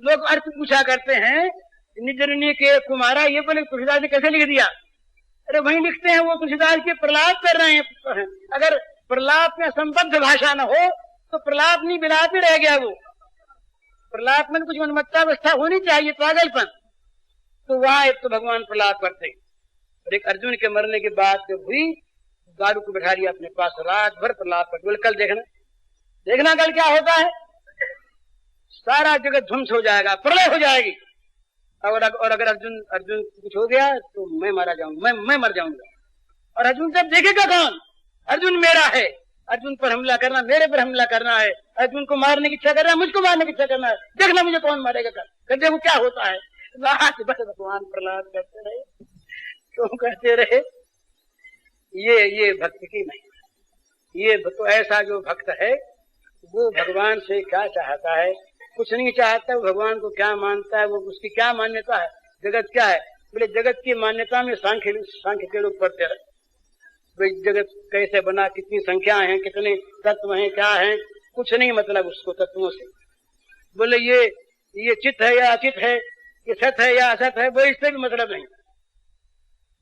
लोग अर्थ पूछा करते हैं, निजरण्य के कुमारा, ये बोले तुलसीदास ने कैसे लिख दिया? अरे वही लिखते हैं, वो तुलसीदास के प्रहलाद कर रहे हैं। अगर प्रहलाद में असंबद्ध भाषा न हो तो प्रहलाद नहीं, बिलात में रह गया वो। प्रहलाद में कुछ मनमत्ता अवस्था होनी चाहिए, पागलपन। तो वहां एक तो भगवान प्रहलाद करते, और एक अर्जुन के मरने के बाद जब हुई, दारू को बैठा लिया अपने पास, रात भर प्रहलाद पर। बोले कल देखना कल क्या होता है, सारा जगत ध्वंस हो जाएगा, प्रलय हो जाएगी। और अगर अर्जुन कुछ हो गया तो मैं मारा जाऊंगा, मैं मर जाऊंगा। और अर्जुन जब देखेगा कौन? अर्जुन मेरा है, अर्जुन पर हमला करना, मेरे पर हमला करना है, अर्जुन को मारने की इच्छा करना है, मुझको मारने की इच्छा करना है, देखना मुझे कौन मारेगा कल, देखो क्या होता है। रात भर भगवान प्रहलाद करते रहे, क्यों करते रहे? ये भक्त की नहीं। ये तो ऐसा जो भक्त है वो भगवान से क्या चाहता है? कुछ नहीं चाहता। वो भगवान को क्या मानता है? वो उसकी क्या मान्यता है? जगत क्या है? बोले जगत की मान्यता में सांख्य के लोग पढ़ते रहे, भाई जगत कैसे बना, कितनी संख्या है, कितने तत्व हैं, क्या है, कुछ नहीं मतलब उसको तत्वों से। बोले ये चित्त है या अचित है, ये सत है या असत है, वो इससे भी मतलब नहीं।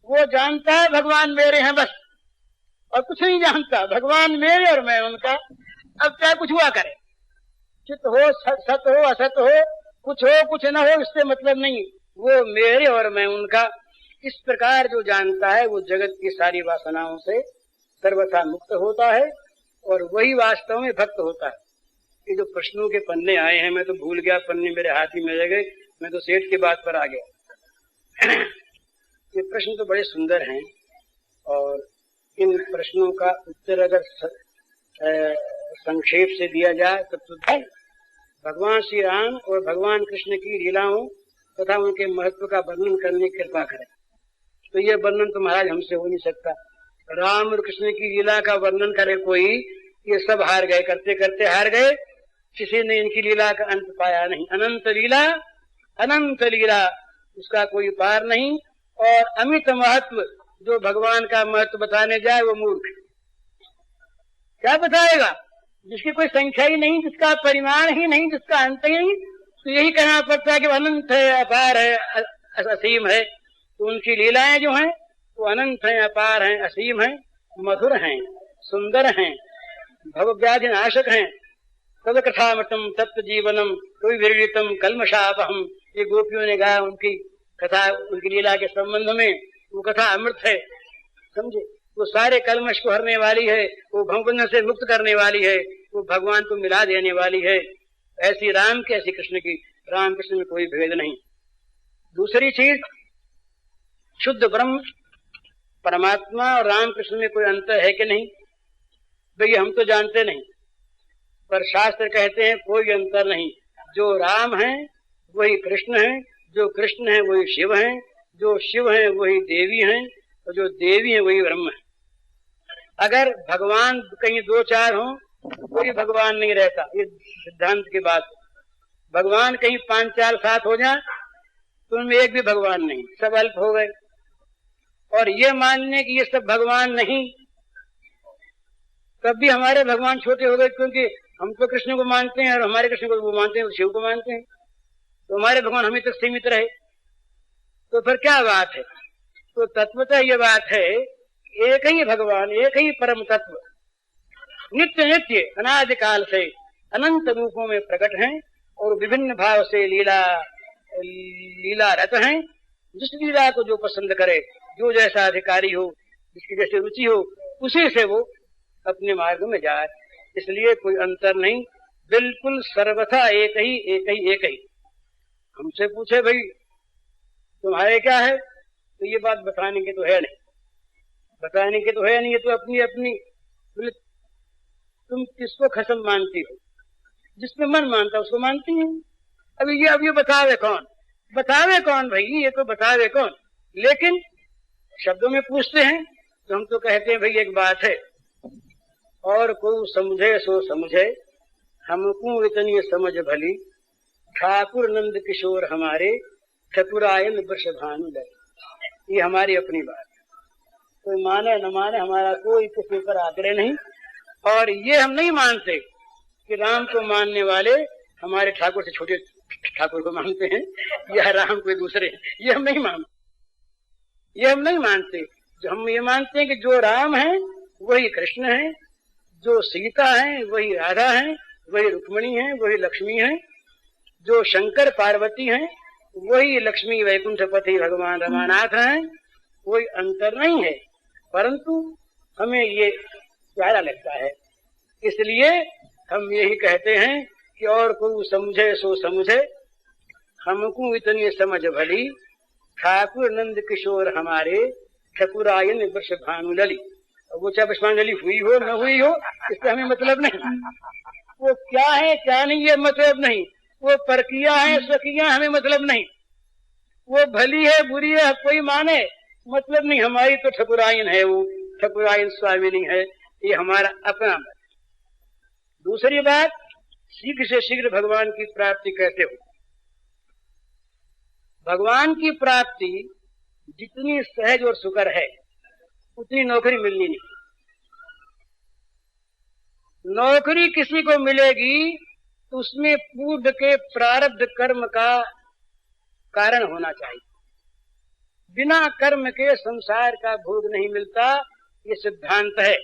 वो जानता है भगवान मेरे हैं बस, और कुछ नहीं जानता। भगवान मेरे और मैं उनका। अब चाहे कुछ हुआ करे, चित्त हो, सत हो, असत हो, कुछ न हो, इससे मतलब नहीं। वो मेरे और मैं उनका। इस प्रकार जो जानता है वो जगत की सारी वासनाओं से सर्वथा मुक्त होता है, और वही वास्तव में भक्त होता है। ये जो प्रश्नों के पन्ने आए हैं, मैं तो भूल गया, पन्ने मेरे हाथ ही में रह गए, मैं तो सेठ की बात पर आ गया। ये प्रश्न तो बड़े सुंदर हैं, और इन प्रश्नों का उत्तर अगर संक्षेप से दिया जाए तो भगवान श्री राम और भगवान कृष्ण की लीलाओं तथा उनके महत्व का वर्णन करने की कृपा करें। तो ये वर्णन तो महाराज हमसे हो नहीं सकता। राम और कृष्ण की लीला का वर्णन करे कोई, ये सब हार गए, करते करते हार गए। किसी ने इनकी लीला का अंत पाया नहीं। अनंत लीला उसका कोई पार नहीं। और अमित महत्व, जो भगवान का महत्व बताने जाए वो मूर्ख। क्या बताएगा? जिसकी कोई संख्या ही नहीं, जिसका परिमाण ही नहीं, जिसका अंत ही नहीं, तो यही कहना पड़ता है कि अनंत है, अपार है, असीम है। तो उनकी लीलाएं जो हैं वो अनंत हैं, अपार हैं, असीम हैं, मधुर हैं, सुंदर हैं, भवव्याधि नाशक हैं। तद कथामृतम तत्व जीवनम कोई विरलितम कल्मषापहम, ये गोपियों ने गाया उनकी कथा, उनकी लीला के संबंध में। वो कथा अमृत है, समझे। वो सारे कल्मश को हरने वाली है, वो भवबंधन से मुक्त करने वाली है, वो भगवान को मिला देने वाली है। ऐसी राम की ऐसी कृष्ण की, राम कृष्ण में कोई भेद नहीं। दूसरी चीज, शुद्ध ब्रह्म परमात्मा और राम कृष्ण में कोई अंतर है कि नहीं? भाई हम तो जानते नहीं, पर शास्त्र कहते हैं कोई अंतर नहीं। जो राम है वही कृष्ण है, जो कृष्ण है वही शिव है, जो शिव है वही देवी है, और जो देवी है वही ब्रह्म है। अगर भगवान कहीं दो चार हो, कोई भगवान नहीं रहता, ये सिद्धांत की बात। भगवान कहीं 5 4 7 हो जाए तो उनमें एक भी भगवान नहीं, सब अल्प हो गए। और ये मानने कि ये सब भगवान नहीं, तब भी हमारे भगवान छोटे हो गए, क्योंकि हम तो कृष्ण को मानते हैं और हमारे कृष्ण को वो मानते हैं, वो शिव को मानते हैं, तो हमारे भगवान हमें तक सीमित रहे। तो फिर क्या बात है? तो तत्वतः ये बात है, एक ही भगवान, एक ही परम तत्व नित्य नित्य अनादिकाल से अनंत रूपों में प्रकट हैं और विभिन्न भाव से लीला रत हैं। जिस लीला को जो पसंद करे, जो जैसा अधिकारी हो, जिसकी जैसी रुचि हो, उसी से वो अपने मार्ग में जाए। इसलिए कोई अंतर नहीं, बिल्कुल सर्वथा एक ही एक ही एक ही। हमसे पूछे भाई तुम्हारे क्या है, तो ये बात बताने की तो है नहीं, बताने की तो है नहीं, ये तो अपनी अपनी। तुम किसको खसम मानती हो? जिसमें मन मानता उसको मानती है। अब ये बतावे कौन, बतावे कौन भाई, ये तो बतावे कौन। लेकिन शब्दों में पूछते हैं तो हम तो कहते हैं भाई एक बात है, और को समझे सो समझे, हमको इतनी समझ भली, ठाकुर नंद किशोर हमारे, ठकुरायन वृषभानु लय। ये हमारी अपनी बात है, कोई माने न माने, हमारा कोई किसी पर आग्रह नहीं। और ये हम नहीं मानते कि राम को मानने वाले हमारे ठाकुर से छोटे ठाकुर को मानते हैं या राम कोई दूसरे, ये हम नहीं मानते, ये हम नहीं मानते। जो हम ये मानते हैं कि जो राम है वही कृष्ण है, जो सीता है वही राधा है, वही रुक्मिणी है, वही लक्ष्मी है, जो शंकर पार्वती है वही लक्ष्मी वैकुंठपति भगवान रमानाथ हैं। कोई अंतर नहीं है, परंतु हमें ये प्यारा लगता है, इसलिए हम यही कहते हैं कि और को समझे सो समझे, हमको इतनी समझ भली, ठाकुर नंद किशोर हमारे, ठकुरायन वृषभानु लली। वो चाहे पुष्पांजलि हुई हो न हुई हो, इससे हमें मतलब नहीं। वो क्या है क्या नहीं ये मतलब नहीं, वो परकिया है स्वकिया हमें मतलब नहीं, वो भली है बुरी है कोई माने मतलब नहीं। हमारी तो ठकुरायन है, वो ठकुरायन स्वामिनी है, ये हमारा अपना मत। दूसरी बात, शीघ्र से शीघ्र भगवान की प्राप्ति कैसे हो? भगवान की प्राप्ति जितनी सहज और सुकर है उतनी नौकरी मिलनी नहीं। नौकरी किसी को मिलेगी तो उसमें पूर्व के प्रारब्ध कर्म का कारण होना चाहिए। बिना कर्म के संसार का भोग नहीं मिलता, ये सिद्धांत है।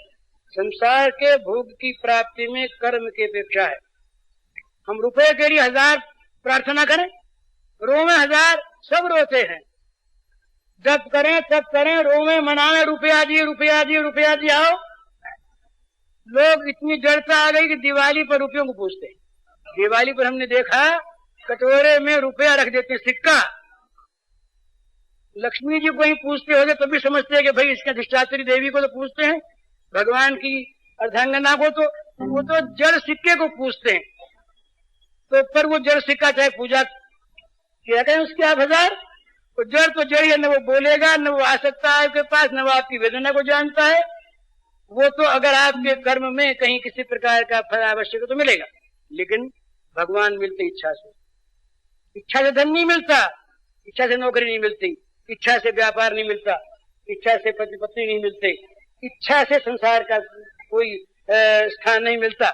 संसार के भोग की प्राप्ति में कर्म की अपेक्षा है। हम रुपए के लिए 1000 प्रार्थना करें, रोवे 1000, सब रोते हैं, जब करें तब करें, रोवे मनावे रुपया जी रुपया जी रुपया जी आओ। लोग इतनी जड़ता आ गई कि दिवाली पर रुपयों को पूछते हैं। दिवाली पर हमने देखा कटोरे में रुपया रख देते हैं, सिक्का। लक्ष्मी जी को ही पूछते हो तो भी समझते हैं कि भाई इसके अधिष्ठात्री देवी को तो पूछते हैं, भगवान की अर्धांगना को तो वो तो जड़ सिक्के को पूछते हैं। तो पर वो जड़ सिक्का चाहे पूजा किया गया उसके 1000, तो जड़ तो जड़ है, न वो बोलेगा न वो आ सकता है आपके पास, न वो आपकी वेदना को जानता है। वो तो अगर आपके कर्म में कहीं किसी प्रकार का फल आवश्यक तो मिलेगा, लेकिन भगवान मिलते इच्छा से। इच्छा से धन नहीं मिलता, इच्छा से नौकरी नहीं मिलती, इच्छा से व्यापार नहीं मिलता, इच्छा से पति पत्नी नहीं मिलते, इच्छा से संसार का कोई स्थान नहीं मिलता।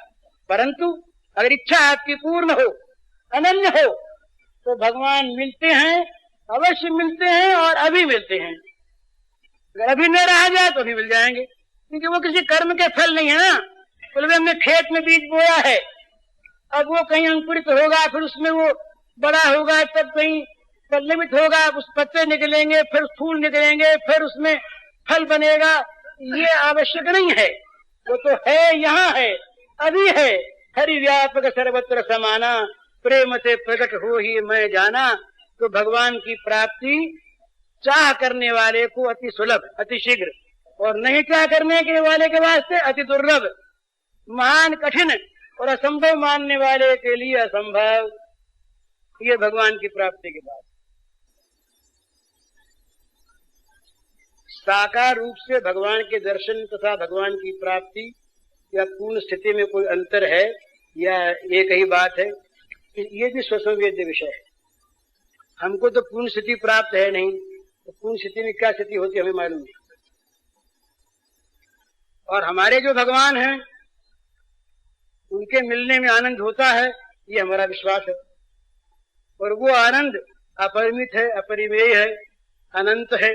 परंतु अगर इच्छा आपकी पूर्ण हो, अनन्य हो, तो भगवान मिलते हैं, अवश्य मिलते हैं और अभी मिलते हैं। अगर अभी न रहा जाए तो भी मिल जाएंगे, क्योंकि वो किसी कर्म के फल नहीं है ना। बोले हमने खेत में बीज बोया है, अब वो कहीं अंकुरित होगा, फिर उसमें वो बड़ा होगा, तब कहीं पल्लवित होगा, उस पत्ते निकलेंगे, फिर फूल निकलेंगे, फिर उसमें फल बनेगा। ये आवश्यक नहीं है, वो तो है, यहाँ है, अभी है। हरि व्यापक सर्वत्र समाना, प्रेम से प्रकट हो ही मैं जाना। तो भगवान की प्राप्ति चाह करने वाले को अति सुलभ, अति शीघ्र, और नहीं चाह करने के वाले के वास्ते अति दुर्लभ, महान कठिन, और असंभव मानने वाले के लिए असंभव। ये भगवान की प्राप्ति की बात। साकार रूप से भगवान के दर्शन तथा भगवान की प्राप्ति या पूर्ण स्थिति में कोई अंतर है या एक ही बात है, ये भी स्वसंवेद्य विषय है। हमको तो पूर्ण स्थिति प्राप्त है नहीं, तो पूर्ण स्थिति में क्या स्थिति होती है हमें मालूम नहीं। और हमारे जो भगवान हैं उनके मिलने में आनंद होता है, ये हमारा विश्वास है। और वो आनंद अपरिमित है, अपरिमेय है, अनंत है,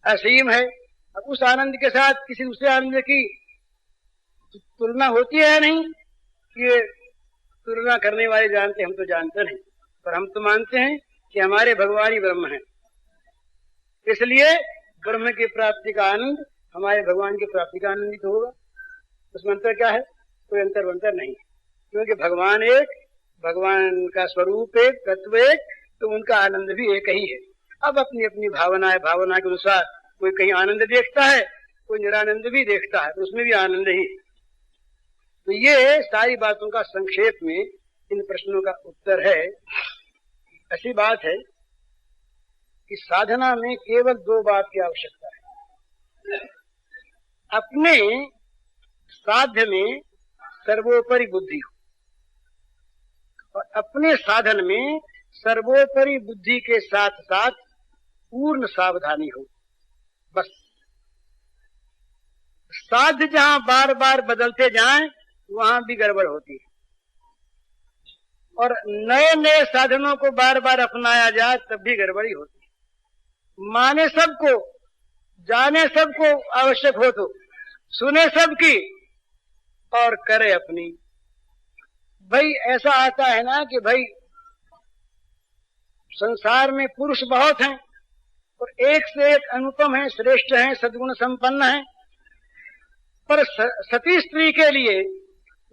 असीम है। अब उस आनंद के साथ किसी दूसरे आनंद की तुलना होती है नहीं, ये तुलना करने वाले जानते, हम तो जानते नहीं, पर हम तो मानते हैं कि हमारे भगवान ही ब्रह्म हैं। इसलिए ब्रह्म की प्राप्ति का आनंद हमारे भगवान की प्राप्ति का आनंद ही तो होगा। उसमें अंतर क्या है? कोई अंतर वंतर नहीं, क्योंकि भगवान एक, भगवान का स्वरूप एक, तत्व एक, तो उनका आनंद भी एक ही है। अब अपनी अपनी भावना है, भावना के अनुसार कोई कहीं आनंद देखता है, कोई निरानंद भी देखता है, तो उसमें भी आनंद ही। तो ये सारी बातों का संक्षेप में इन प्रश्नों का उत्तर है। ऐसी बात है कि साधना में केवल दो बात की आवश्यकता है। अपने साध्य में सर्वोपरि बुद्धि हो, और अपने साधन में सर्वोपरि बुद्धि के साथ साथ पूर्ण सावधानी हो। बस साध्य जहां बार बार बदलते जाएं वहां भी गड़बड़ होती है, और नए नए साधनों को बार बार अपनाया जाए तब भी गड़बड़ी होती है। माने सबको, जाने सबको आवश्यक हो तो सुने सबकी और करे अपनी। भाई ऐसा आता है ना कि भाई संसार में पुरुष बहुत हैं और एक से एक अनुपम हैं, श्रेष्ठ हैं, सद्गुण संपन्न हैं, पर सती स्त्री के लिए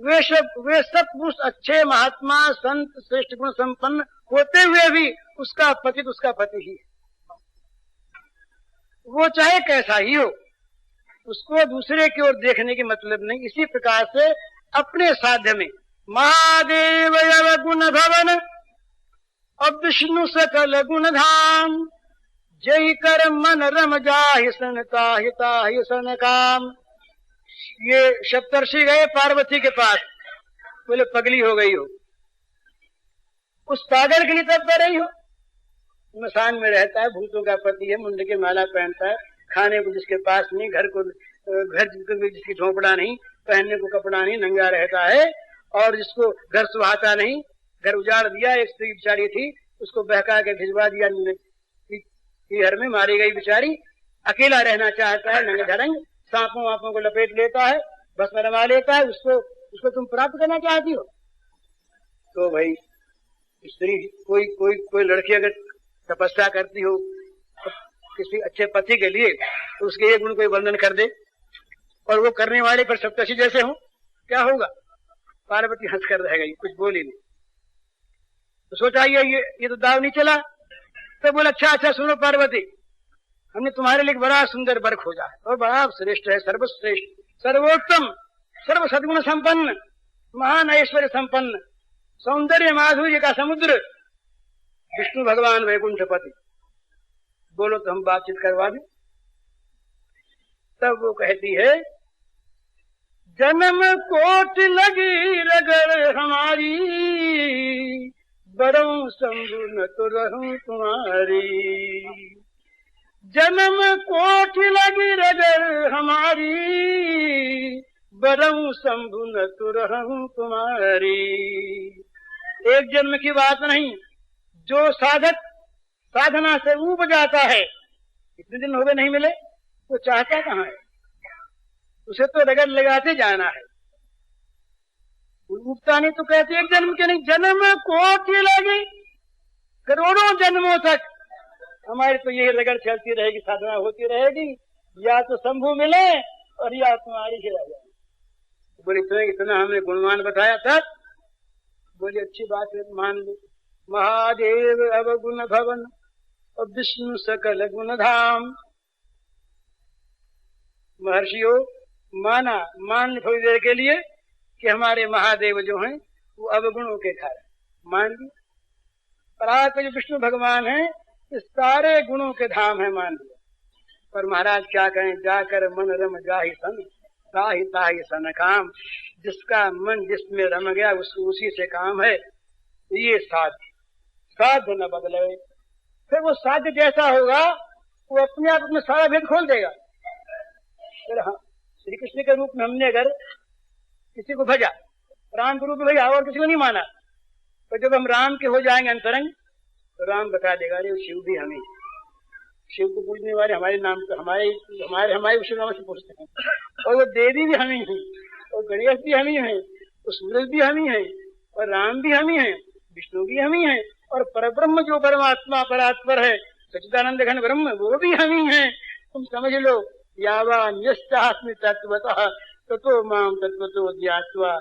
वे सब पुरुष अच्छे, महात्मा, संत, श्रेष्ठ गुण संपन्न होते हुए भी उसका पति तो उसका पति ही है। वो चाहे कैसा ही हो, उसको दूसरे की ओर देखने की मतलब नहीं। इसी प्रकार से अपने साध्य में महादेव यव गुण भवन अब विष्णु सकल गुण धाम, जय कर मन रम जाहि सन ताहि ताहि सन काम। ये सप्तर्षि गए पार्वती के पास, बोले पगली हो गई हो, उस पागल के लिए तब कर रही हो। मसान में रहता है, भूतों का पति है, मुंड के माला पहनता है, खाने को जिसके पास नहीं, घर जिसकी झोंपड़ा नहीं, पहनने को कपड़ा नहीं, नंगा रहता है, और जिसको घर सुहाता नहीं, घर उजाड़ दिया। एक स्त्री बिचारी थी, उसको बहका के भिजवा दिया, घर में मारी गई बिचारी। अकेला रहना चाहता है, नंगे धड़ंग, सांपों वापों को लपेट लेता है, भस्म रमा लेता है, उसको तुम प्राप्त करना चाहती हो। तो भाई स्त्री, कोई लड़की अगर तपस्या करती हो तो किसी अच्छे पति के लिए, तो उसके ये गुण कोई वर्णन कर दे और वो करने वाले पर सप्तर्षि जैसे हो, क्या होगा? पार्वती हंस कर रह गई, कुछ बोली नहीं। तो सोचा ये तो दाव नहीं चला। तो बोला अच्छा सुनो पार्वती, हमने तुम्हारे लिए बड़ा सुंदर वर खोजा है, और बड़ा श्रेष्ठ है, सर्वश्रेष्ठ, सर्वोत्तम, सर्व सद्गुण संपन्न, महान ऐश्वर्य संपन्न, सौंदर्य माधुर्य का समुद्र, विष्णु भगवान वैकुंठपति। बोलो तो हम बातचीत करवा दें। तब वो कहती है, जन्म कोट लगी रगड़ हमारी, बरऊं शंभु न तो रहूं तुम्हारी। जन्म कोट लगी रगड़ हमारी, बरऊं शंभु न तो रहूं तुम्हारी। एक जन्म की बात नहीं, जो साधक साधना से ऊब जाता है, इतने दिन हो गए नहीं मिले, तो चाहता कहाँ है? उसे तो रगड़ लगाते जाना है, उगता नहीं तो कहते एक जन्म के नहीं, जन्म कोटि लगी, करोड़ों जन्मों तक हमारी तो यही रगड़ चलती रहेगी, साधना होती रहेगी, या तो शंभु मिले और या तुम्हारी ही रह जाए। बोले तुम्हें इतना हमने गुणवान बताया था, बोले अच्छी बात है, मान लो। महादेव अवगुण भवन और विष्णु सकल गुण धाम। महर्षियों माना, मान थोड़ी देर के लिए कि हमारे महादेव जो हैं वो अवगुणों के कारण मान ली, और आपके जो विष्णु भगवान हैं इस सारे गुणों के धाम है, मान लिया। पर महाराज क्या कहें, जाकर मन रम जाहि सन ताहि ताहि सन काम। जिसका मन जिसमें रम गया उसको उसी से काम है। ये साध्य, साध्य न बदले, फिर वो साध्य जैसा होगा वो अपने आप में सारा भेद खोल देगा। फिर हाँ, श्री कृष्ण के रूप में हमने अगर किसी को भजा, राम के रूप में भजा और किसी को नहीं माना, तो जब हम राम के हो जाएंगे अंतरंग तो राम बता देगा अरे शिव भी हमें, शिव को पूजने वाले हमारे नाम पे हमारे उसी नाम से पूछते हैं, और वो देवी भी हम ही है, और गणेश भी हम ही है, और सूरज भी हम ही है, और राम भी हम ही है, विष्णु भी हम ही है, और परब्रह्म जो परमात्मा परात्पर है सच्चिदानंद घन ब्रह्म वो भी हम ही है। तुम समझ लो, यावान्यस्तास्मि तत्वतः ततो माम तत्वतो ज्ञात्वा।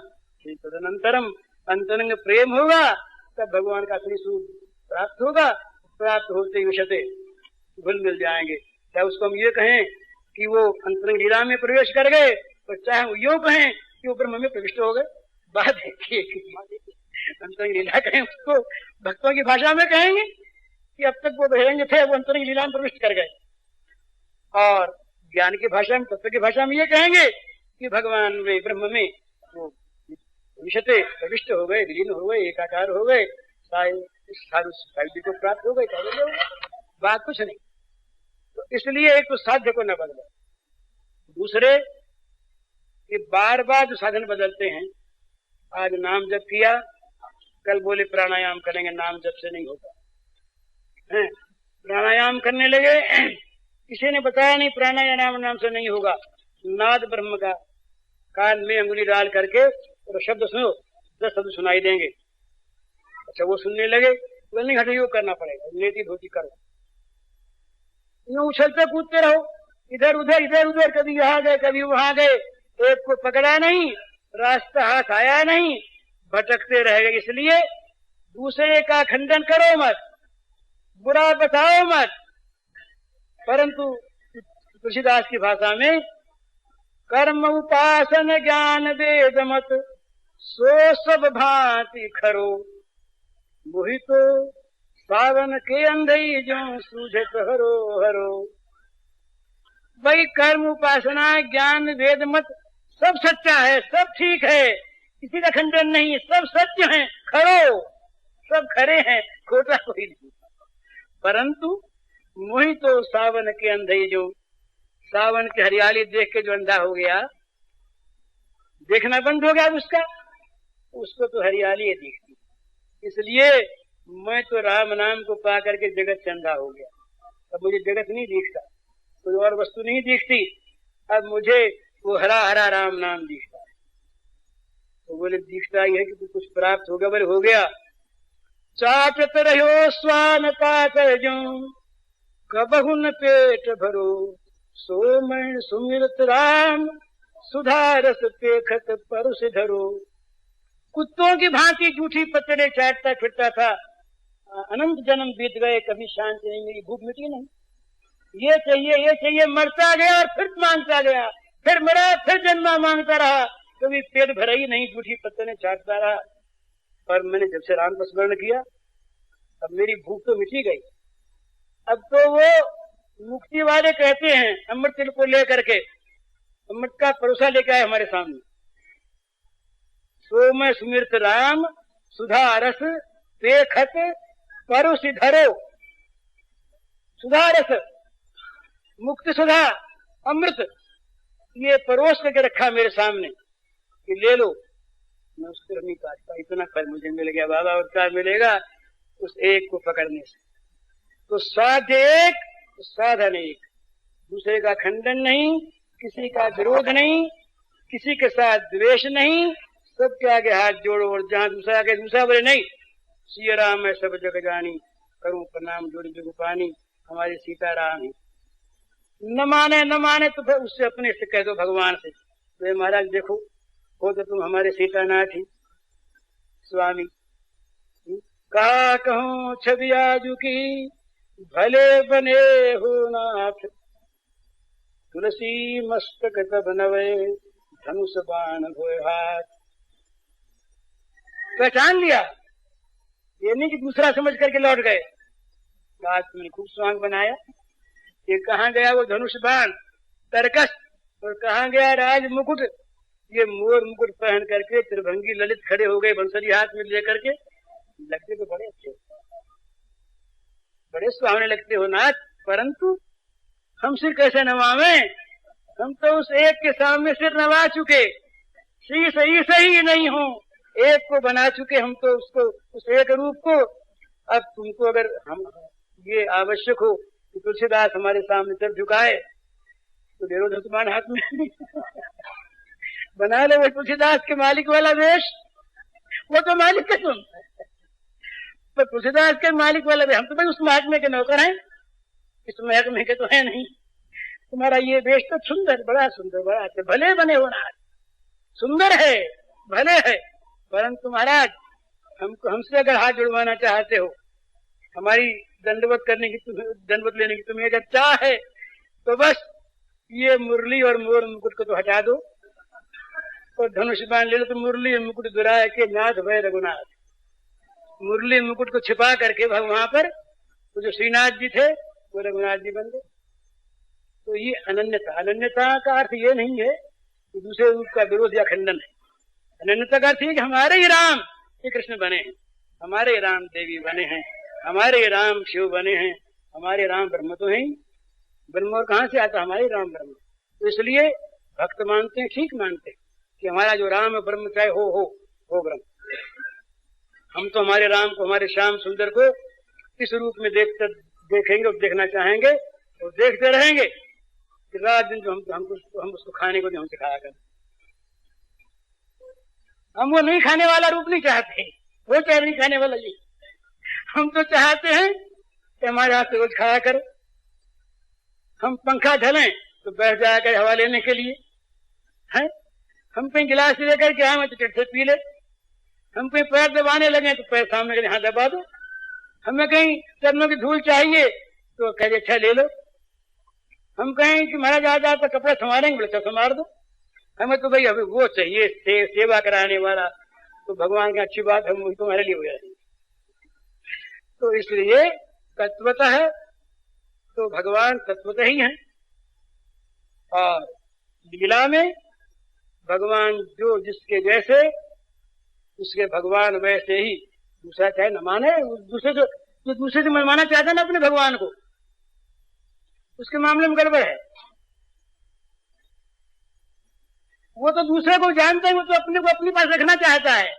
तदनंतरम अंतरंग प्रेम होगा तब भगवान का असली स्वरूप प्राप्त होगा। प्राप्त होते ही विषते घुल मिल जाएंगे। चाहे उसको हम ये कहें कि वो अंतरंग लीला में प्रवेश कर गए, और चाहे वो यूं कहें कि वो ब्रह्म में प्रविष्ट हो गए। बात है अंतरंग लीला कहें उसको भक्तों की भाषा में कहेंगे कि अब तक वो बहिरंग थे, वो अंतरंग लीला में प्रविष्ट कर गए, और ज्ञान की भाषा में, तत्व की भाषा में ये कहेंगे कि भगवान में, ब्रह्म में वो विषते प्रविष्ट हो गए, विलीन हो गए, एकाकार हो गए, सायुज्य को प्राप्त हो गए। बात कुछ नहीं। तो इसलिए एक तो साध्य को न बदले, दूसरे कि बार बार जो साधन बदलते हैं, आज नाम जप किया, कल बोले प्राणायाम करेंगे, नाम जप से नहीं होता है। प्राणायाम करने लगे, किसी ने बताया नहीं प्राणायाम नाम से नहीं होगा। नाद ब्रह्म का कान में अंगुली डाल करके और शब्द सुनो, 10 शब्द सुनाई देंगे। अच्छा वो सुनने लगे, तो नहीं हट योग करना पड़ेगा, नेति धोती करो, यूं उछलते कूदते रहो, इधर उधर, कभी यहाँ गए कभी वहां गए, एक को पकड़ा नहीं, रास्ता हाथ आया नहीं, भटकते रह गए। इसलिए दूसरे का खंडन करो मत, बुरा बताओ मत, परंतु तुलसीदास की भाषा में कर्म उपासन ज्ञान वेद मत सो सब भांति खरो, मोहि तो सावन के अंधई जो सूझत हरो हरो। भाई कर्म उपासना ज्ञान वेद मत सब सच्चा है, सब ठीक है, किसी का खंडन नहीं, सब सत्य है, खरो, सब खरे हैं, खोटा कोई नहीं। परंतु मोहि तो सावन के अंधई जो, सावन की हरियाली देख के जो अंधा हो गया, देखना बंद हो गया उसका, उसको तो हरियाली ही दिखती। इसलिए मैं तो राम नाम को पा करके जगत से अंधा हो गया। अब मुझे जगत नहीं दिखता, कोई और वस्तु नहीं दिखती, अब मुझे वो हरा हरा राम नाम दिखता है। तो बोले दिखता ही है कि कुछ प्राप्त होगा। बोले हो गया। चाटत रहो स्वान पाकर जो कबहुन पेट भरो, सोमण सुमिरत राम सुधारस पेखत परुष धरो। कुत्तों की भांति जूठी पत्तरे चाटता फिरता था, अनंत जन्म बीत गए, कभी शांति नहीं, मेरी भूख मिटी नहीं, ये चाहिए, मरता गया और फिर मांगता गया, फिर मरा, फिर जन्मा मांगता रहा, कभी पेट भरा ही नहीं, जूठी पत्तरे चाटता रहा। पर मैंने जब से राम का स्मरण किया, अब मेरी भूख तो मिटी गई। अब तो वो मुक्ति वाले कहते हैं, अमृत तिल को लेकर के अमृत का परोसा लेकर आए हमारे सामने। सोम सुमिरत राम सुधा रस पेखत परुष धरो। सुधा रस, मुक्ति सुधा, अमृत, ये परोस करके रखा मेरे सामने कि ले लो। मैं उसको नहीं काटता, इतना फल मुझे मिल गया बाबा, और क्या मिलेगा उस एक को पकड़ने से। तो साध्य एक, साधन एक, दूसरे का खंडन नहीं, किसी का विरोध नहीं, किसी के साथ द्वेष नहीं, सबके आगे हाथ जोड़ो और जहां दूसरा आगे दूसरा बोले नहीं, सिया राम मैं सब जग जानी, करूं प्रणाम जोड़ जुगुपानी, हमारी सीता राम है। न माने तो फिर उससे अपने से कह दो भगवान से, तो महाराज देखो हो तो तुम हमारे सीता नाथ ही स्वामी। कहा कहूं छवि आजू की भले बने हो नाथ, तुलसी मस्तक तब नवे धनुष बाण होए हाथ। पहचान लिया, ये नहीं कि दूसरा समझ करके लौट गए। आज तुमने खूब स्वांग बनाया, ये कहाँ गया वो धनुष बाण तरकस, और कहाँ गया राज मुकुट। ये मोर मुकुट पहन करके त्रिभंगी ललित खड़े हो गए बंसरी हाथ में लेकर के, लगते तो बड़े अच्छे, बड़े सुहावने लगते हो नाथ, परंतु हम सिर कैसे नवावे, हम तो उस एक के सामने सिर नवा चुके, शीश ही नहीं हो, एक को बना चुके हम तो उसको, उस एक रूप को। अब तुमको अगर हम ये आवश्यक हो कि तुलसीदास हमारे सामने सिर झुकाए तो दे दो तुम्हारे हाथ में बना ले वो तुलसीदास के मालिक वाला वेश, वो तो मालिक है तुम, पर तुलसीदास के मालिक वाला वेश, हम तो भाई उस महकमे के नौकर हैं, इस महकमे के तो है नहीं। तुम्हारा ये वेश तो सुंदर, बड़ा सुंदर, बड़ा अच्छा, भले बने हो ना, सुंदर है, भले है, परंतु महाराज हमको, हमसे अगर हाथ जुड़वाना चाहते हो, हमारी दंडवत करने की, दंडवत लेने की तुम्हें अगर चाह है, तो बस ये मुरली और मोर मुकुट को तो हटा दो और धनुष बाण ले लो। तो मुरली मुकुट दुराए के नाथ भय रघुनाथ, मुरली मुकुट को छिपा करके वहां पर तो जो श्रीनाथ जी थे वो रघुनाथ जी बन गए। तो ये अनन्यता, अनन्यता का अर्थ ये नहीं है कि दूसरे रूप का विरोध या खंडन है। अनन्यता का अर्थ है कि हमारे ही राम श्री कृष्ण बने हैं, हमारे ही राम देवी बने हैं, हमारे ही राम शिव बने हैं, हमारे राम ब्रह्म तो हैं, ब्रह्म और कहां से आता, हमारे राम ब्रह्म। तो इसलिए भक्त मानते हैं, ठीक मानते हैं कि हमारा जो राम ब्रह्म चाहे हो ब्रह्म। हम तो हमारे राम को, हमारे श्याम सुंदर को इस रूप में देखेंगे और देखना चाहेंगे और देखते रहेंगे कि रात दिन जो हम उसको खाने को जो हम सिखाया करें। हम वो नहीं खाने वाला रूप नहीं चाहते, वो चाहे नहीं खाने वाला जी, हम तो चाहते हैं कि हमारे हाथ से रोज खाया करो। हम पंखा ढलें तो बैठ जाया कर हवा लेने के लिए है, हम कहीं गिलास लेकर के आए तो चिट्ठे पी ले, हम कहीं पैर दबाने लगे तो पैर सामने के हाथ दबा दो, हमें कहीं चरणों की धूल चाहिए तो कहे अच्छा ले लो, हम कहें कि महाराज आ जाए तो कपड़े संवारेंगे, बोले तो संवार दो। हमें तो भाई अभी वो चाहिए सेवा कराने वाला, तो भगवान की अच्छी बात हम वही तुम्हारे लिए हो जाएगी। तो इसलिए तत्वतः है तो भगवान तत्वतः ही है, और लीला में भगवान जो जिसके जैसे उसके भगवान वैसे ही। दूसरा चाहे न माने, दूसरे से मनवाना चाहता है ना अपने भगवान को, उसके मामले में गड़बड़ है। वो तो दूसरे को जानता है, वो तो अपने को अपने पास रखना चाहता है।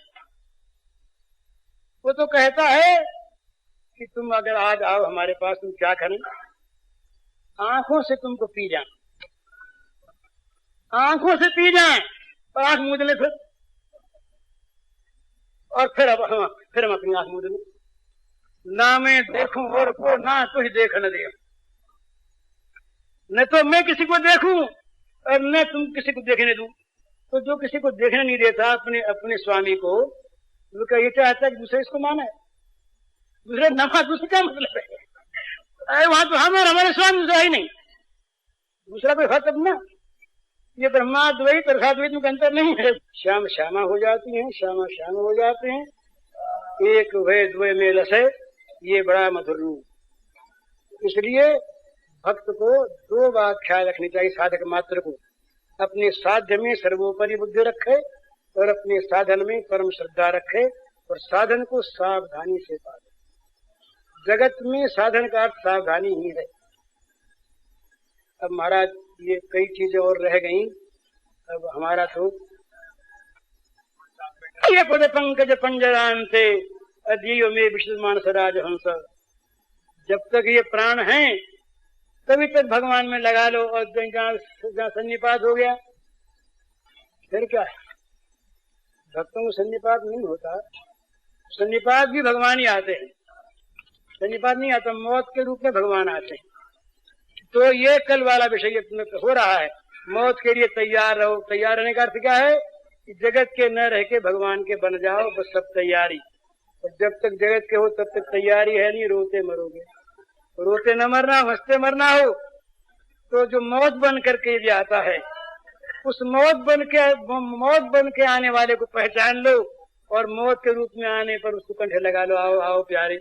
वो तो कहता है कि तुम अगर आज आओ हमारे पास, तुम क्या करें, आंखों से तुमको पी जाए, आंखों से पी जाए और आंख मूंद ले फिर, और फिर हम अपनी आंख मूंद ले, ना मैं देखूं और को ना तुझ देख न दे, न तो मैं किसी को देखूं और न तुम किसी को देखने दूं। तो जो किसी को देखने नहीं देता अपने स्वामी को, वो क्या ये चाहता है कि दूसरे इसको माना है, दूसरे नमा, दूसरे क्या मतलब है, अरे वहां तो हम और हमारे स्वामी दूसरा ही नहीं, दूसरा कोई है तब ना। ये ब्रह्माद्वैत और अद्वैत में अंतर नहीं है, श्याम श्यामा हो जाती हैं, श्यामा श्याम हो जाते हैं, एक वे द्वय में लसे, ये बड़ा मधुर रूप। इसलिए भक्त को दो बात ख्याल रखनी चाहिए, साधक मात्र को अपने साध्य में सर्वोपरि बुद्धि रखे और अपने साधन में परम श्रद्धा रखे, और साधन को सावधानी से पाले। जगत में साधन का अर्थ सावधानी ही है। अब महाराज ये कई चीजें और रह गई, अब हमारा तो ये पद पंकज पंजरांते अधीयो में विष्णु मानस राजहंस, जब तक ये प्राण हैं तभी तक भगवान में लगा लो, और जहाँ सन्निपात हो गया फिर क्या है, भक्तों को सन्निपात नहीं होता, सन्निपात भी भगवान ही आते हैं, सन्निपात नहीं आता, मौत के रूप में भगवान आते हैं। तो ये कल वाला विषय हो रहा है, मौत के लिए तैयार रहो। तैयार रहने का अर्थ क्या है कि जगत के न रह के भगवान के बन जाओ, बस सब तैयारी। और जब तक जगत के हो तब तक तैयारी है नहीं, रोते मरोगे। रोते न मरना, हंसते मरना हो। तो जो मौत बन करके यदि आता है, उस मौत बन के आने वाले को पहचान लो और मौत के रूप में आने पर उसको कंठे लगा लो। आओ आओ प्यारे,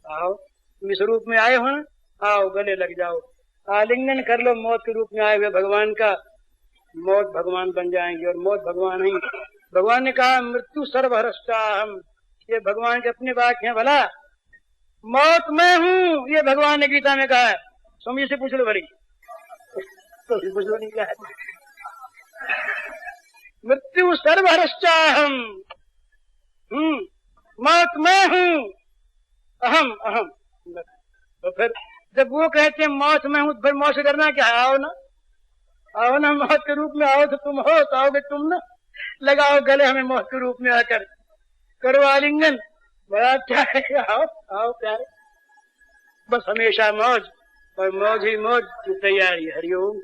आओ, तुम इस रूप में आए हो ना, आओ गले लग जाओ, आलिंगन कर लो मौत के रूप में आए हुए भगवान का। मौत भगवान बन जाएंगे और मौत भगवान ही। भगवान ने कहा मृत्यु सर्वहरष्टाहम, ये भगवान के अपने वाक्य हैं। भला मौत मैं हूँ, ये भगवान ने गीता में कहा है। स्वामी से पूछ लो बड़ी, तो पूछ लो नहीं कहा। मृत्यु सर्वहरष्टाहम, मौत मैं हूँ, अहम अहम। तो फिर जब वो कहते हैं मौत में हूं, फिर मौत से डरना क्या? आओ ना, आओ ना, मौत के रूप में आओ तो तुम हो, तो आओगे तुम ना। लगाओ गले हमें मौत के रूप में आकर, करो आलिंगन, बड़ा अच्छा है। आओ आओ प्यारे, बस हमेशा मौज और मौज ही मौज की तैयारी। हरिओम।